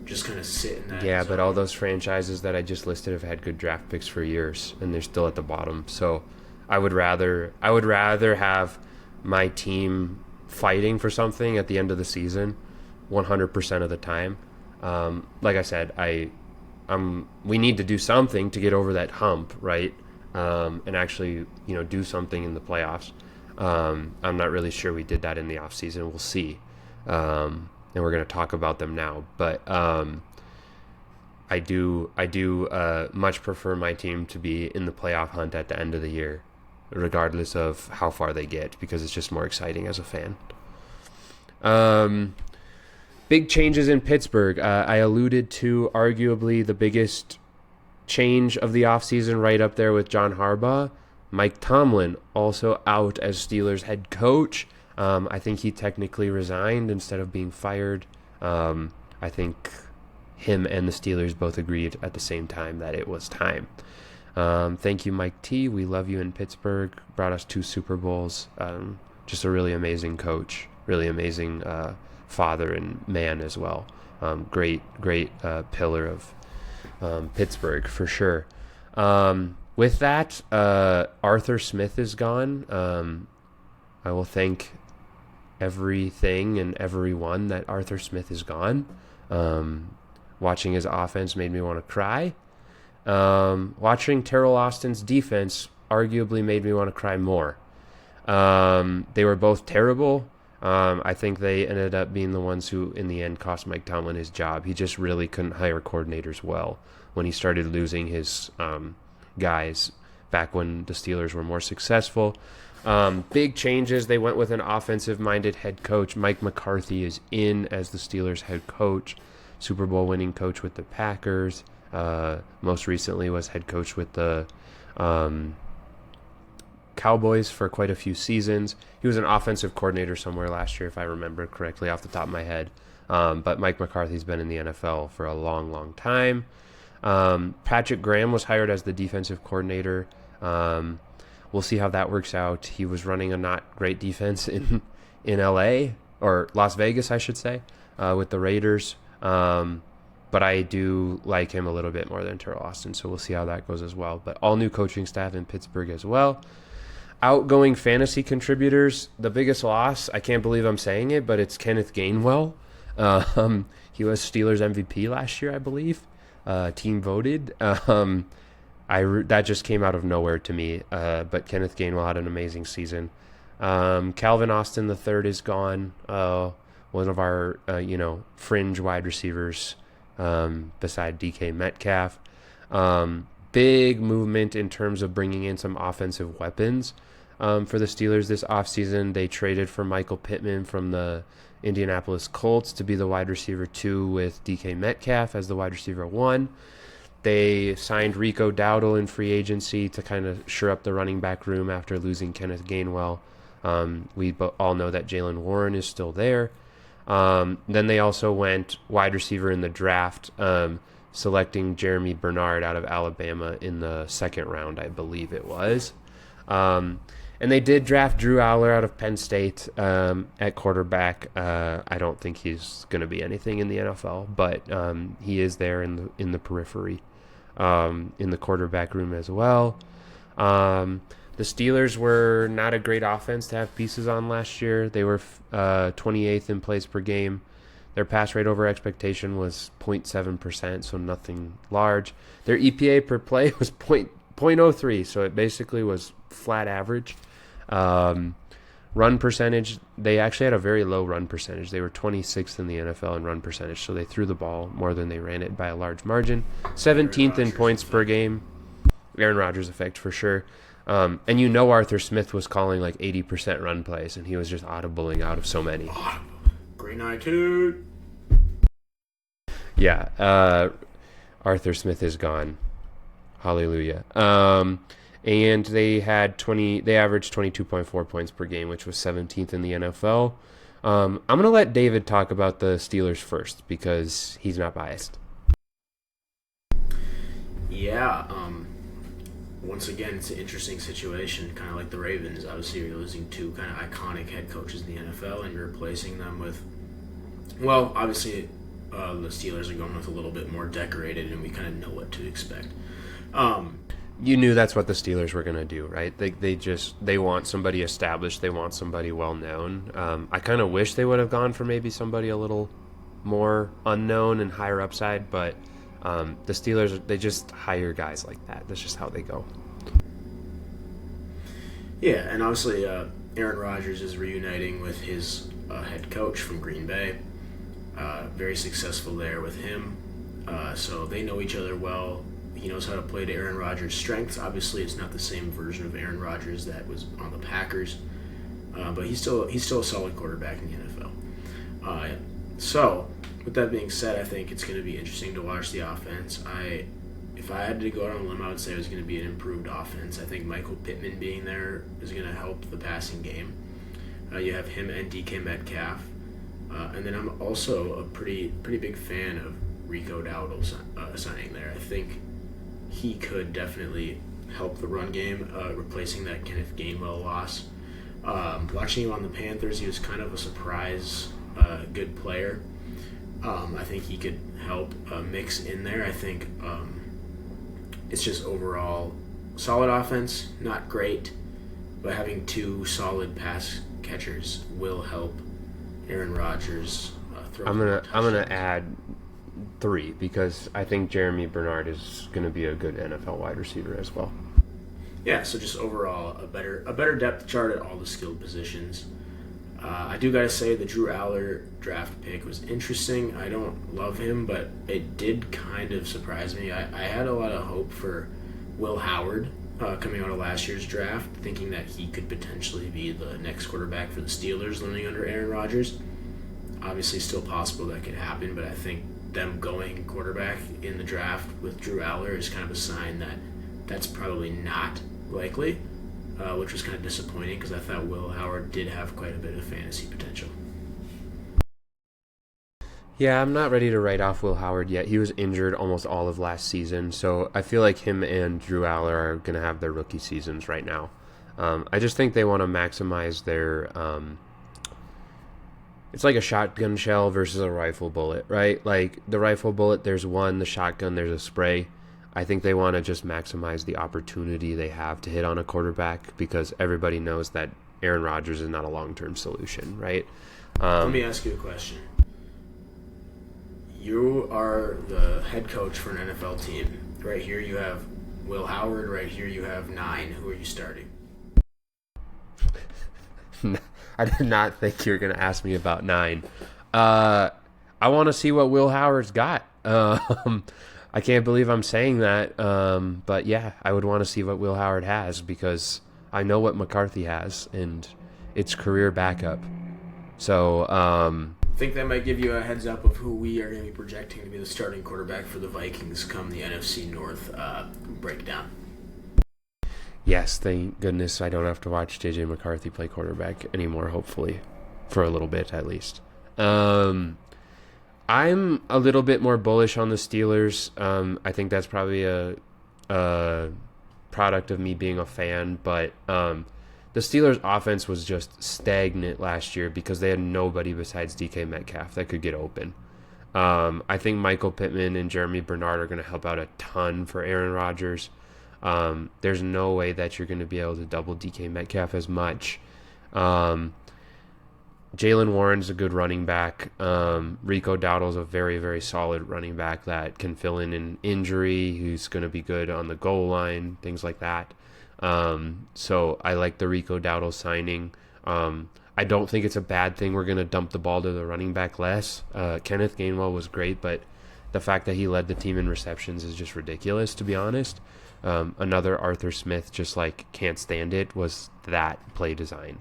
just kind of sit in that Yeah, zone. But all those franchises that I just listed have had good draft picks for years, and they're still at the bottom. So I would rather have my team fighting for something at the end of the season 100% of the time. Like I said, we need to do something to get over that hump, right? And actually, do something in the playoffs. I'm not really sure we did that in the offseason. We'll see. And we're going to talk about them now. But I do much prefer my team to be in the playoff hunt at the end of the year, regardless of how far they get, because it's just more exciting as a fan. Big changes in Pittsburgh. I alluded to arguably the biggest change of the offseason, right up there with John Harbaugh. Mike Tomlin also out as Steelers head coach. I think he technically resigned instead of being fired. I think him and the Steelers both agreed at the same time that it was time. Thank you, Mike T. We love you in Pittsburgh. Brought us 2 Super Bowls. just a really amazing coach, really amazing father and man as well. Great pillar of Pittsburgh for sure. With that, Arthur Smith is gone. I will thank everything and everyone that Arthur Smith is gone. Watching his offense made me want to cry. Watching Terrell Austin's defense arguably made me want to cry more. They were both terrible. I think they ended up being the ones who, in the end, cost Mike Tomlin his job. He just really couldn't hire coordinators well when he started losing his guys back when the Steelers were more successful. Big changes. They went with an offensive-minded head coach. Mike McCarthy is in as the Steelers head coach, Super Bowl winning coach with the Packers. Most recently was head coach with the Cowboys for quite a few seasons. He was an offensive coordinator somewhere last year, if I remember correctly off the top of my head. But Mike McCarthy's been in the NFL for a long, long time. Patrick Graham was hired as the defensive coordinator. We'll see how that works out. He was running a not great defense in LA, or Las Vegas, I should say, with the Raiders. But I do like him a little bit more than Terrell Austin, so we'll see how that goes as well. But all new coaching staff in Pittsburgh as well. Outgoing fantasy contributors, the biggest loss, I can't believe I'm saying it, but it's Kenneth Gainwell. He was Steelers MVP last year, I believe. Team voted. That just came out of nowhere to me. But Kenneth Gainwell had an amazing season. Calvin Austin III is gone. One of our fringe wide receivers beside DK Metcalf. Big movement in terms of bringing in some offensive weapons for the Steelers this offseason. They traded for Michael Pittman from the Indianapolis Colts to be the wide receiver 2 with DK Metcalf as the wide receiver 1. They signed Rico Dowdle in free agency to kind of shore up the running back room after losing Kenneth Gainwell. We all know that Jalen Warren is still there. Then they also went wide receiver in the draft, selecting Jeremy Bernard out of Alabama in the second round, I believe it was. And they did draft Drew Aller out of Penn State at quarterback. I don't think he's going to be anything in the NFL, but he is there in the periphery, in the quarterback room as well. The Steelers were not a great offense to have pieces on last year. They were 28th in plays per game. Their pass rate over expectation was 0.7%, so nothing large. Their EPA per play was 0.03, so it basically was flat average. Run percentage, they actually had a very low run percentage. They were 26th in the NFL in run percentage, so they threw the ball more than they ran it by a large margin. 17th in points per game. Aaron Rodgers effect for sure. And Arthur Smith was calling like 80% run plays, and he was just audibling out of so many. Green Eye Dude. Yeah, Arthur Smith is gone. Hallelujah. And they averaged 22.4 points per game, which was 17th in the NFL. I'm going to let David talk about the Steelers first because he's not biased. Yeah, once again, it's an interesting situation, kind of like the Ravens. Obviously, you're losing 2 kind of iconic head coaches in the NFL, and you're replacing them with, well, obviously, the Steelers are going with a little bit more decorated, and we kind of know what to expect. You knew that's what the Steelers were going to do, right? They want somebody established. They want somebody well-known. I kind of wish they would have gone for maybe somebody a little more unknown and higher upside, but the Steelers, they just hire guys like that. That's just how they go. Yeah, and obviously Aaron Rodgers is reuniting with his head coach from Green Bay. Very successful there with him. So they know each other well. He knows how to play to Aaron Rodgers' strengths. Obviously, it's not the same version of Aaron Rodgers that was on the Packers, but he's still a solid quarterback in the NFL. So, with that being said, I think it's going to be interesting to watch the offense. If I had to go out on a limb, I would say it was going to be an improved offense. I think Michael Pittman being there is going to help the passing game. You have him and DK Metcalf, and then I'm also a pretty big fan of Rico Dowdle signing there. I think he could definitely help the run game, replacing that Kenneth Gainwell loss. Watching him on the Panthers, he was kind of a surprise good player. I think he could help mix in there. I think it's just overall solid offense, not great, but having two solid pass catchers will help Aaron Rodgers throw. I'm gonna add 3 because I think Jeremy Bernard is gonna be a good NFL wide receiver as well. Yeah, so just overall a better depth chart at all the skilled positions. I do gotta say the Drew Aller draft pick was interesting. I don't love him, but it did kind of surprise me. I had a lot of hope for Will Howard coming out of last year's draft, thinking that he could potentially be the next quarterback for the Steelers learning under Aaron Rodgers. Obviously still possible that could happen, but I think them going quarterback in the draft with Drew Aller is kind of a sign that that's probably not likely, which was kind of disappointing because I thought Will Howard did have quite a bit of fantasy potential. Yeah, I'm not ready to write off Will Howard yet. He was injured almost all of last season, so I feel like him and Drew Aller are going to have their rookie seasons right now. I just think they want to maximize their... it's like a shotgun shell versus a rifle bullet, right? Like the rifle bullet, there's one. The shotgun, there's a spray. I think they want to just maximize the opportunity they have to hit on a quarterback because everybody knows that Aaron Rodgers is not a long-term solution, right? Let me ask you a question. You are the head coach for an NFL team. Right here you have Will Howard. Right here you have 9. Who are you starting? I did not think you were going to ask me about 9. I want to see what Will Howard's got. I can't believe I'm saying that. But yeah, I would want to see what Will Howard has because I know what McCarthy has, and it's career backup. So, I think that might give you a heads up of who we are going to be projecting to be the starting quarterback for the Vikings come the NFC North breakdown. Yes, thank goodness I don't have to watch J.J. McCarthy play quarterback anymore, hopefully, for a little bit at least. I'm a little bit more bullish on the Steelers. I think that's probably a product of me being a fan, but the Steelers' offense was just stagnant last year because they had nobody besides DK Metcalf that could get open. I think Michael Pittman and Jeremy Bernard are going to help out a ton for Aaron Rodgers. There's no way that you're going to be able to double DK Metcalf as much. Jalen Warren's a good running back. Rico Dowdle's a very, very solid running back that can fill in injury, who's going to be good on the goal line, things like that. So I like the Rico Dowdle signing. I don't think it's a bad thing we're going to dump the ball to the running back less. Kenneth Gainwell was great, but the fact that he led the team in receptions is just ridiculous, to be honest. Another Arthur Smith just can't stand it was that play design.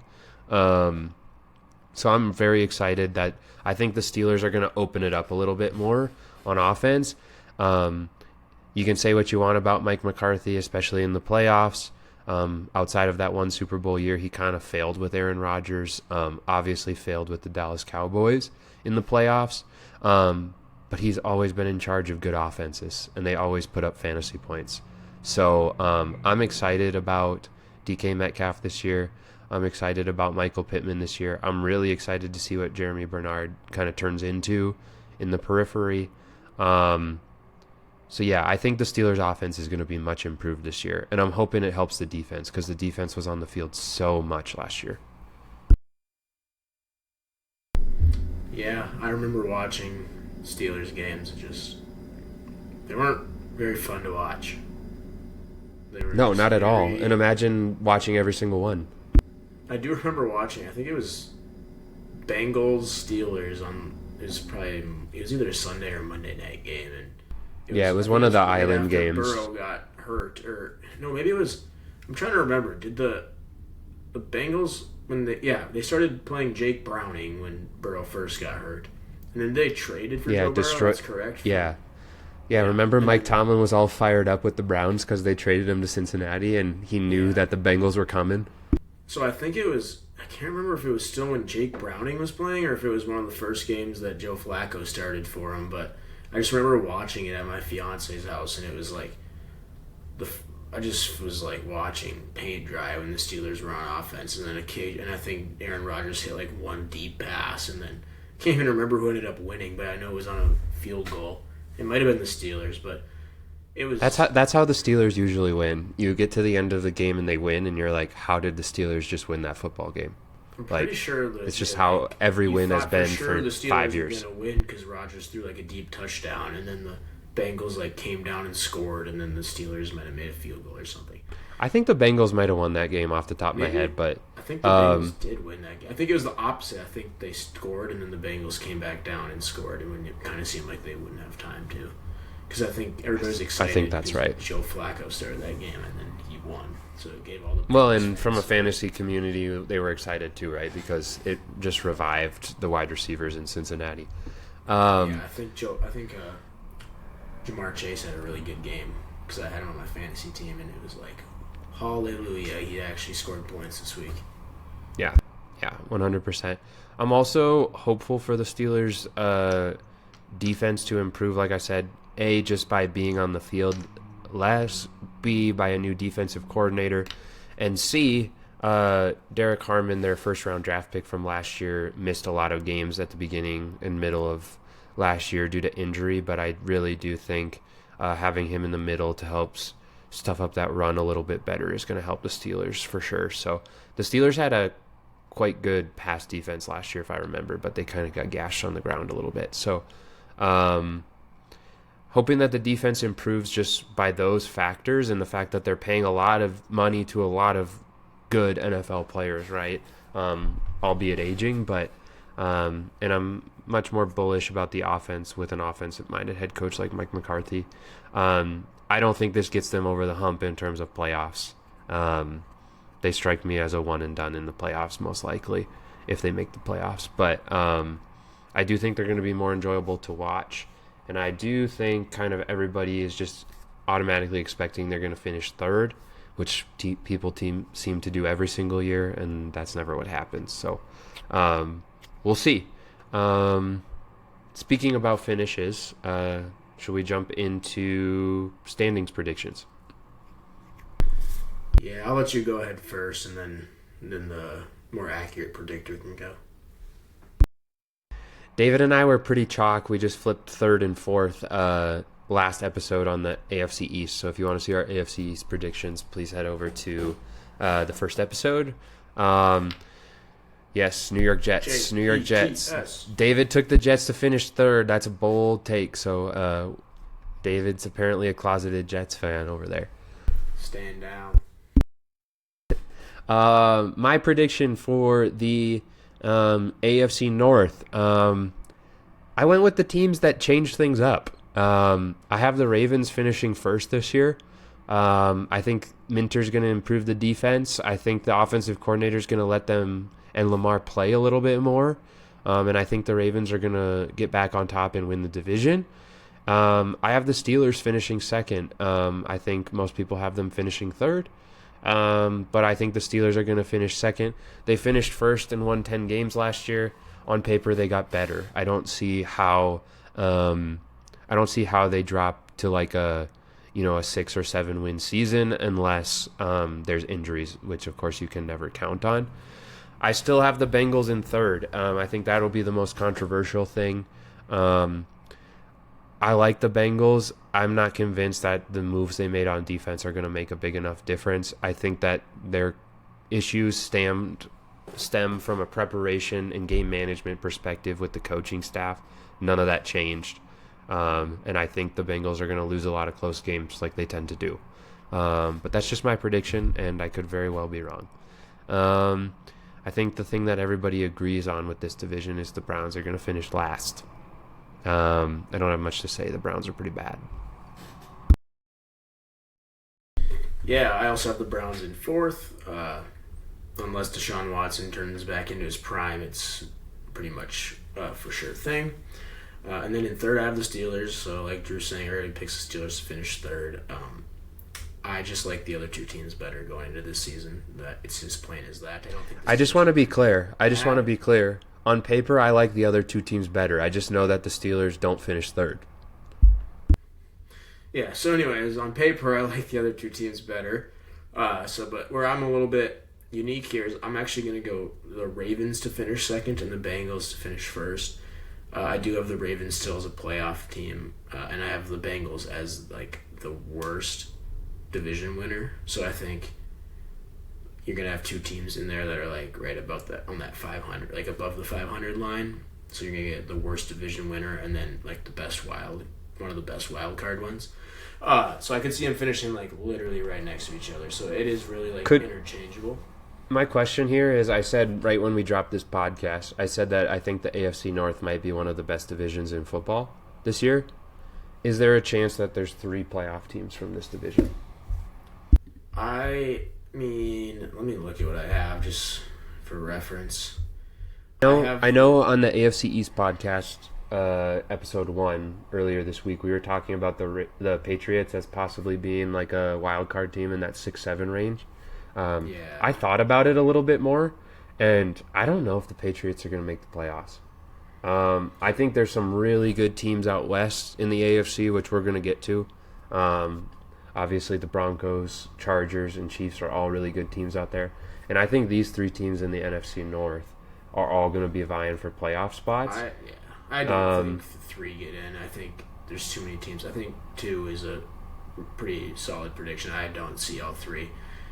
So I'm very excited that I think the Steelers are going to open it up a little bit more on offense. You can say what you want about Mike McCarthy, especially in the playoffs. Outside of that one Super Bowl year, he kind of failed with Aaron Rodgers, obviously failed with the Dallas Cowboys in the playoffs. But he's always been in charge of good offenses, and they always put up fantasy points. So I'm excited about DK Metcalf this year. I'm excited about Michael Pittman this year. I'm really excited to see what Jeremy Bernard kind of turns into in the periphery. So yeah, I think the Steelers' offense is going to be much improved this year, and I'm hoping it helps the defense because the defense was on the field so much last year. Yeah, I remember watching Steelers games. They weren't very fun to watch. No, not at all. And imagine watching every single one. I do remember watching. I think it was Bengals Steelers on. It was either a Sunday or Monday night game, and it was one of the island games. Burrow got hurt, or no, maybe it was. I'm trying to remember. Did the Bengals when they started playing Jake Browning when Burrow first got hurt, and then they traded for Joe Burrow. That's correct. Yeah. Remember Mike Tomlin was all fired up with the Browns because they traded him to Cincinnati, and he knew that the Bengals were coming. So I think it was. I can't remember if it was still when Jake Browning was playing or if it was one of the first games that Joe Flacco started for him. But I just remember watching it at my fiance's house, and it was like I just was like watching paint dry when the Steelers were on offense, and then I think Aaron Rodgers hit like one deep pass, and then can't even remember who ended up winning, but I know it was on a field goal. It might have been the Steelers, but it was. That's how the Steelers usually win. You get to the end of the game and they win, and you're like, how did the Steelers just win that football game? I'm pretty sure that it's just how every win has been for the Steelers 5 years. Were gonna win because Rodgers threw like a deep touchdown, and then the Bengals like came down and scored, and then the Steelers might have made a field goal or something. I think the Bengals might have won that game off the top of my head, but I think the Bengals did win that game. I think it was the opposite. I think they scored, and then the Bengals came back down and scored, and it kind of seemed like they wouldn't have time to. Because I think everybody's excited. I think that's right. Joe Flacco started that game, and then he won. So it gave all the well, and from a fantasy community, they were excited too, right? Because it just revived the wide receivers in Cincinnati. I think Jamar Chase had a really good game because I had him on my fantasy team, and it was like, hallelujah, he actually scored points this week. Yeah, 100%. I'm also hopeful for the Steelers' defense to improve, like I said, A, just by being on the field less, B, by a new defensive coordinator, and C, Derek Harmon, their first-round draft pick from last year, missed a lot of games at the beginning and middle of last year due to injury, but I really do think having him in the middle to help stuff up that run a little bit better is going to help the Steelers for sure. So the Steelers had a quite good pass defense last year, if I remember, but they kind of got gashed on the ground a little bit. So hoping that the defense improves just by those factors and the fact that they're paying a lot of money to a lot of good NFL players, right? Albeit aging, but and I'm much more bullish about the offense with an offensive-minded head coach like Mike McCarthy. I don't think this gets them over the hump in terms of playoffs. They strike me as a one and done in the playoffs, most likely, if they make the playoffs. But I do think they're going to be more enjoyable to watch. And I do think kind of everybody is just automatically expecting they're going to finish third, which people seem to do every single year, and that's never what happens. So we'll see. Speaking about finishes, should we jump into standings predictions? Yeah, I'll let you go ahead first, and then the more accurate predictor can go. David and I were pretty chalk. We just flipped third and fourth last episode on the AFC East. So if you want to see our AFC East predictions, please head over to the first episode. Yes, New York Jets. New York Jets. David took the Jets to finish third. That's a bold take. So David's apparently a closeted Jets fan over there. Stand down. My prediction for the AFC North, I went with the teams that changed things up. I have the Ravens finishing first this year. I think Minter's going to improve the defense. I think the offensive coordinator is going to let them and Lamar play a little bit more. And I think the Ravens are going to get back on top and win the division. I have the Steelers finishing second. I think most people have them finishing third. But I think the Steelers are going to finish second. They finished first and won 10 games last year. On paper, they got better. I don't see how they drop to like a 6 or 7 win season unless there's injuries, which of course you can never count on. I still have the Bengals in third. I think that'll be the most controversial thing. I like the Bengals. I'm not convinced that the moves they made on defense are going to make a big enough difference. I think that their issues stem from a preparation and game management perspective with the coaching staff. None of that changed. And I think the Bengals are going to lose a lot of close games like they tend to do. But that's just my prediction, and I could very well be wrong. I think the thing that everybody agrees on with this division is the Browns are going to finish last. I don't have much to say. The Browns are pretty bad. Yeah, I also have the Browns in fourth. Unless Deshaun Watson turns back into his prime, it's pretty much for sure thing. And then in third, I have the Steelers. So like Drew was saying earlier, he picks the Steelers to finish third. I just like the other two teams better going into this season. That it's as plain as that. I just want to be clear. On paper, I like the other two teams better. I just know that the Steelers don't finish third. Yeah. So, anyways, on paper, I like the other two teams better. But where I'm a little bit unique here is I'm actually going to go the Ravens to finish second and the Bengals to finish first. I do have the Ravens still as a playoff team, and I have the Bengals as like the worst division winner. So I think you're gonna have two teams in there that are like right about that on that 500, like above the 500 line. So you're gonna get the worst division winner and then like one of the best wild card ones. So I could see them finishing like literally right next to each other. So it is really like interchangeable. My question here is, I said right when we dropped this podcast, I said that I think the AFC North might be one of the best divisions in football this year. Is there a chance that there's 3 playoff teams from this division? I mean, let me look at what I have just for reference. I know on the AFC East podcast, episode 1 earlier this week, we were talking about the Patriots as possibly being like a wild card team in that 6-7 range. I thought about it a little bit more, and I don't know if the Patriots are going to make the playoffs. I think there's some really good teams out west in the AFC, which we're going to get to. Obviously, the Broncos, Chargers, and Chiefs are all really good teams out there. And I think these 3 teams in the NFC North are all going to be vying for playoff spots. I don't think 3 get in. I think there's too many teams. I think 2 is a pretty solid prediction. I don't see all 3.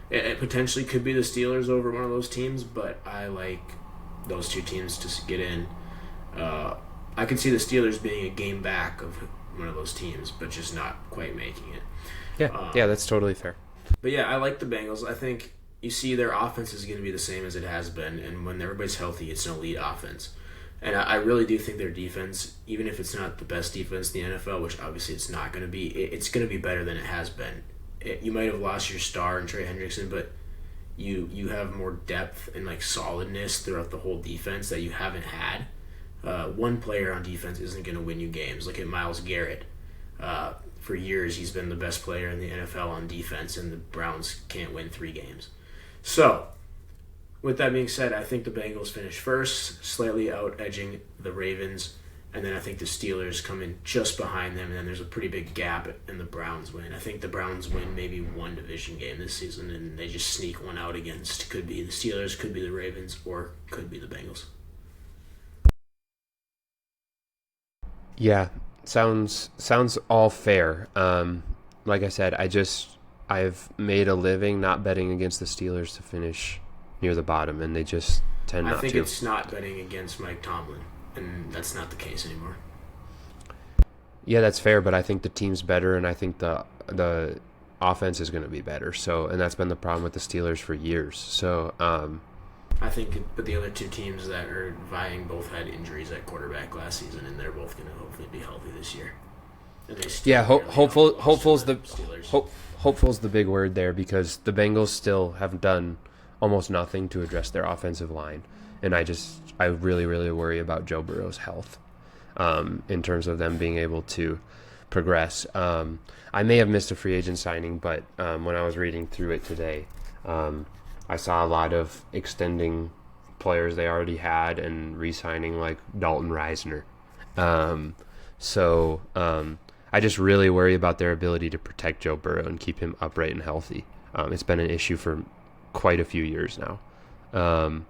It potentially could be the Steelers over one of those teams, but I like those 2 teams to get in. I could see the Steelers being a game back of one of those teams, but just not quite making it. Yeah, that's totally fair. But yeah, I like the Bengals. I think you see their offense is going to be the same as it has been, and when everybody's healthy, it's an elite offense. And I really do think their defense, even if it's not the best defense in the NFL, which obviously it's not going to be, it's going to be better than it has been. You might have lost your star in Trey Hendrickson, but you have more depth and like solidness throughout the whole defense that you haven't had. One player on defense isn't going to win you games. Look at Myles Garrett. For years, he's been the best player in the NFL on defense, and the Browns can't win 3 games. So, with that being said, I think the Bengals finish first, slightly out-edging the Ravens, and then I think the Steelers come in just behind them, and then there's a pretty big gap, and the Browns win. I think the Browns win maybe 1 division game this season, and they just sneak one out against. Could be the Steelers, could be the Ravens, or could be the Bengals. Yeah, sounds all fair. Like I said, I've made a living not betting against the Steelers to finish near the bottom, and they just tend not to. I think it's not betting against Mike Tomlin, and that's not the case anymore. Yeah, that's fair, but I think the team's better, and I think the offense is going to be better. So, and that's been the problem with the Steelers for years. So, I think, but the other 2 teams that are vying both had injuries at quarterback last season, and they're both going to hopefully be healthy this year. And they still hopeful's the big word there, because the Bengals still have done almost nothing to address their offensive line, and I really, really worry about Joe Burrow's health in terms of them being able to progress. I may have missed a free agent signing, but when I was reading through it today, I saw a lot of extending players they already had and re-signing like Dalton Reisner. I just really worry about their ability to protect Joe Burrow and keep him upright and healthy. It's been an issue for quite a few years now. And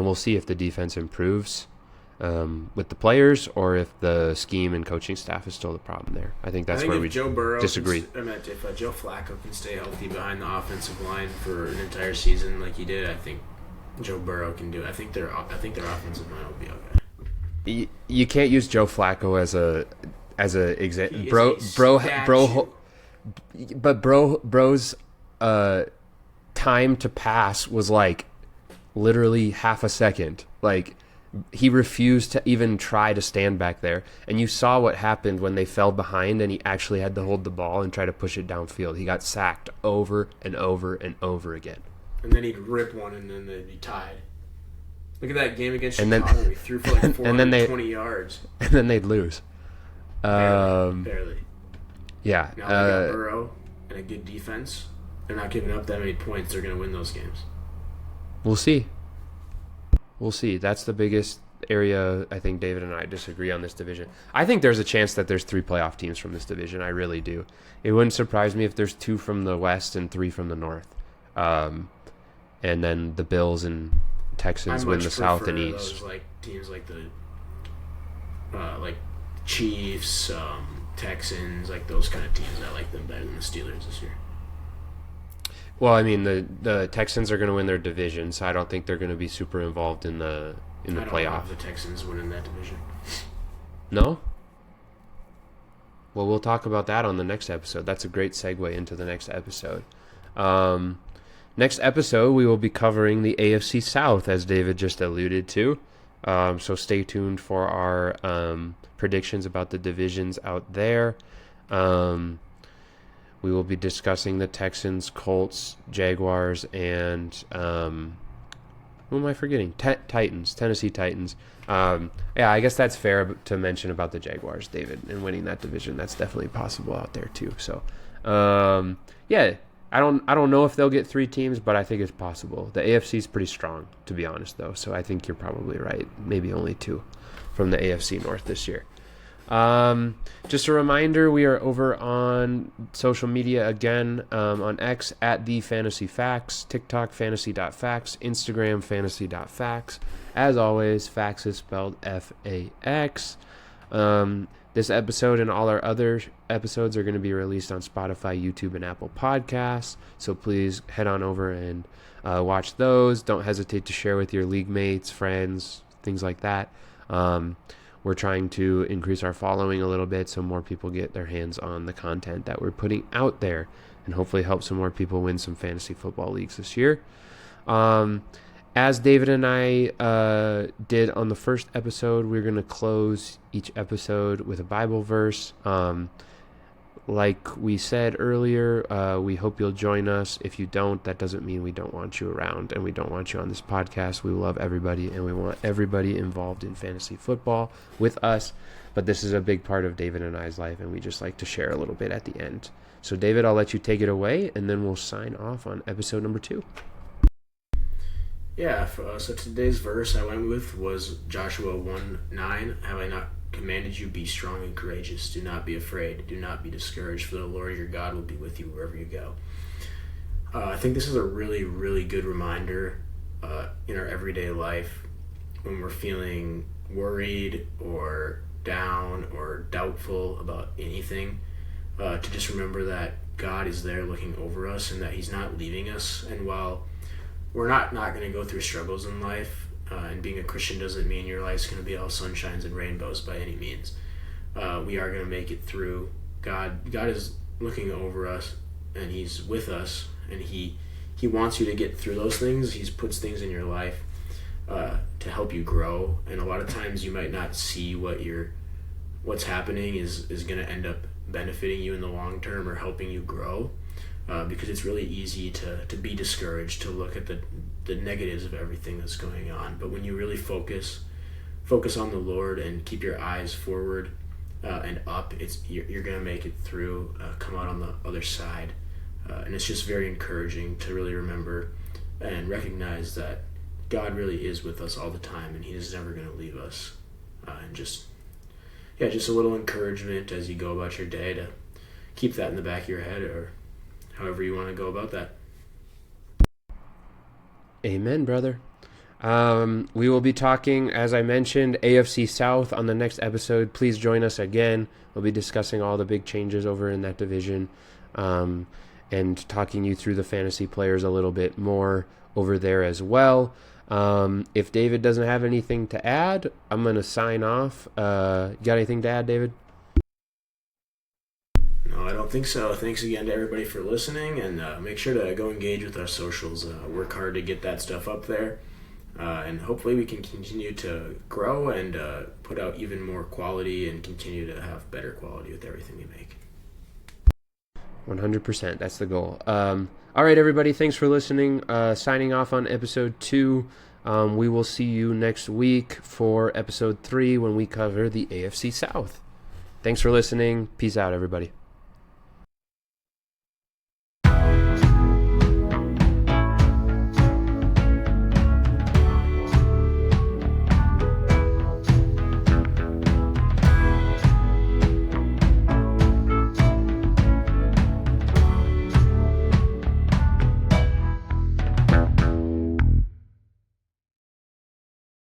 we'll see if the defense improves with the players, or if the scheme and coaching staff is still the problem there. I think that's where we disagree. If Joe Flacco can stay healthy behind the offensive line for an entire season like he did, I think Joe Burrow can do it. I think their offensive line will be okay. You can't use Joe Flacco as a example, bro's time to pass was like literally half a second. Like, he refused to even try to stand back there, and you saw what happened when they fell behind and he actually had to hold the ball and try to push it downfield. He got sacked over and over and over again. And then he'd rip one, and then they'd be tied. Look at that game against Chicago. He threw for like 420 yards. And then they'd lose. Barely. Yeah. Now they got Burrow and a good defense. They're not giving up that many points. They're going to win those games. We'll see. That's the biggest area, I think David and I disagree on this division. I think there's a chance that there's 3 playoff teams from this division. I really do. It wouldn't surprise me if there's 2 from the West and 3 from the North. And then the Bills and Texans win the South and East. Those, like, teams like the Chiefs, Texans, like those kind of teams. I like them better than the Steelers this year. Well, I mean, the Texans are going to win their division, so I don't think they're going to be super involved in the playoff. I don't have the Texans winning that division. No? Well, we'll talk about that on the next episode. That's a great segue into the next episode. Next episode, we will be covering the AFC South, as David just alluded to. So stay tuned for our predictions about the divisions out there. We will be discussing the Texans, Colts, Jaguars, and who am I forgetting? Titans, Tennessee Titans. Yeah, I guess that's fair to mention about the Jaguars, David, and winning that division. That's definitely possible out there too. So, yeah, I don't know if they'll get 3 teams, but I think it's possible. The AFC is pretty strong, to be honest, though. So I think you're probably right. Maybe only 2 from the AFC North this year. Just a reminder, we are over on social media again, on X at the Fantasy Fax, TikTok fantasy.fax, Instagram fantasy.fax. As always, fax is spelled F-A-X. This episode and all our other episodes are going to be released on Spotify, YouTube, and Apple Podcasts. So please head on over and watch those. Don't hesitate to share with your league mates, friends, things like that. We're trying to increase our following a little bit so more people get their hands on the content that we're putting out there and hopefully help some more people win some fantasy football leagues this year. As David and I did on the first episode, we're going to close each episode with a Bible verse. Like we said earlier, we hope you'll join us. If you don't, that doesn't mean we don't want you around and we don't want you on this podcast. We love everybody and we want everybody involved in fantasy football with us. But this is a big part of David and I's life, and we just like to share a little bit at the end. So, David, I'll let you take it away, and then we'll sign off on episode number 2. Yeah, so today's verse I went with was Joshua 1:9. Have I not commanded you, be strong and courageous. Do not be afraid. Do not be discouraged, for the Lord your God will be with you wherever you go. I think this is a really, really good reminder in our everyday life when we're feeling worried or down or doubtful about anything, to just remember that God is there looking over us and that he's not leaving us. And while we're not going to go through struggles in life, and being a Christian doesn't mean your life's going to be all sunshines and rainbows by any means. We are going to make it through. God is looking over us, and he's with us, and he wants you to get through those things. He puts things in your life to help you grow, and a lot of times you might not see what's happening is going to end up benefiting you in the long term or helping you grow, because it's really easy to be discouraged, to look at the negatives of everything that's going on. But when you really focus on the Lord and keep your eyes forward and up, you're going to make it through, come out on the other side. And it's just very encouraging to really remember and recognize that God really is with us all the time, and he is never going to leave us. And just a little encouragement as you go about your day, to keep that in the back of your head, or however you want to go about that. Amen, brother. We will be talking, as I mentioned, AFC South on the next episode. Please join us again. We'll be discussing all the big changes over in that division, and talking you through the fantasy players a little bit more over there as well. If David doesn't have anything to add, I'm going to sign off. Got anything to add, David? No, I don't think so. Thanks again to everybody for listening, and make sure to go engage with our socials. Work hard to get that stuff up there, and hopefully we can continue to grow and put out even more quality and continue to have better quality with everything we make. 100%. That's the goal. All right, everybody. Thanks for listening. Signing off on episode 2. We will see you next week for episode 3 when we cover the AFC South. Thanks for listening. Peace out, everybody.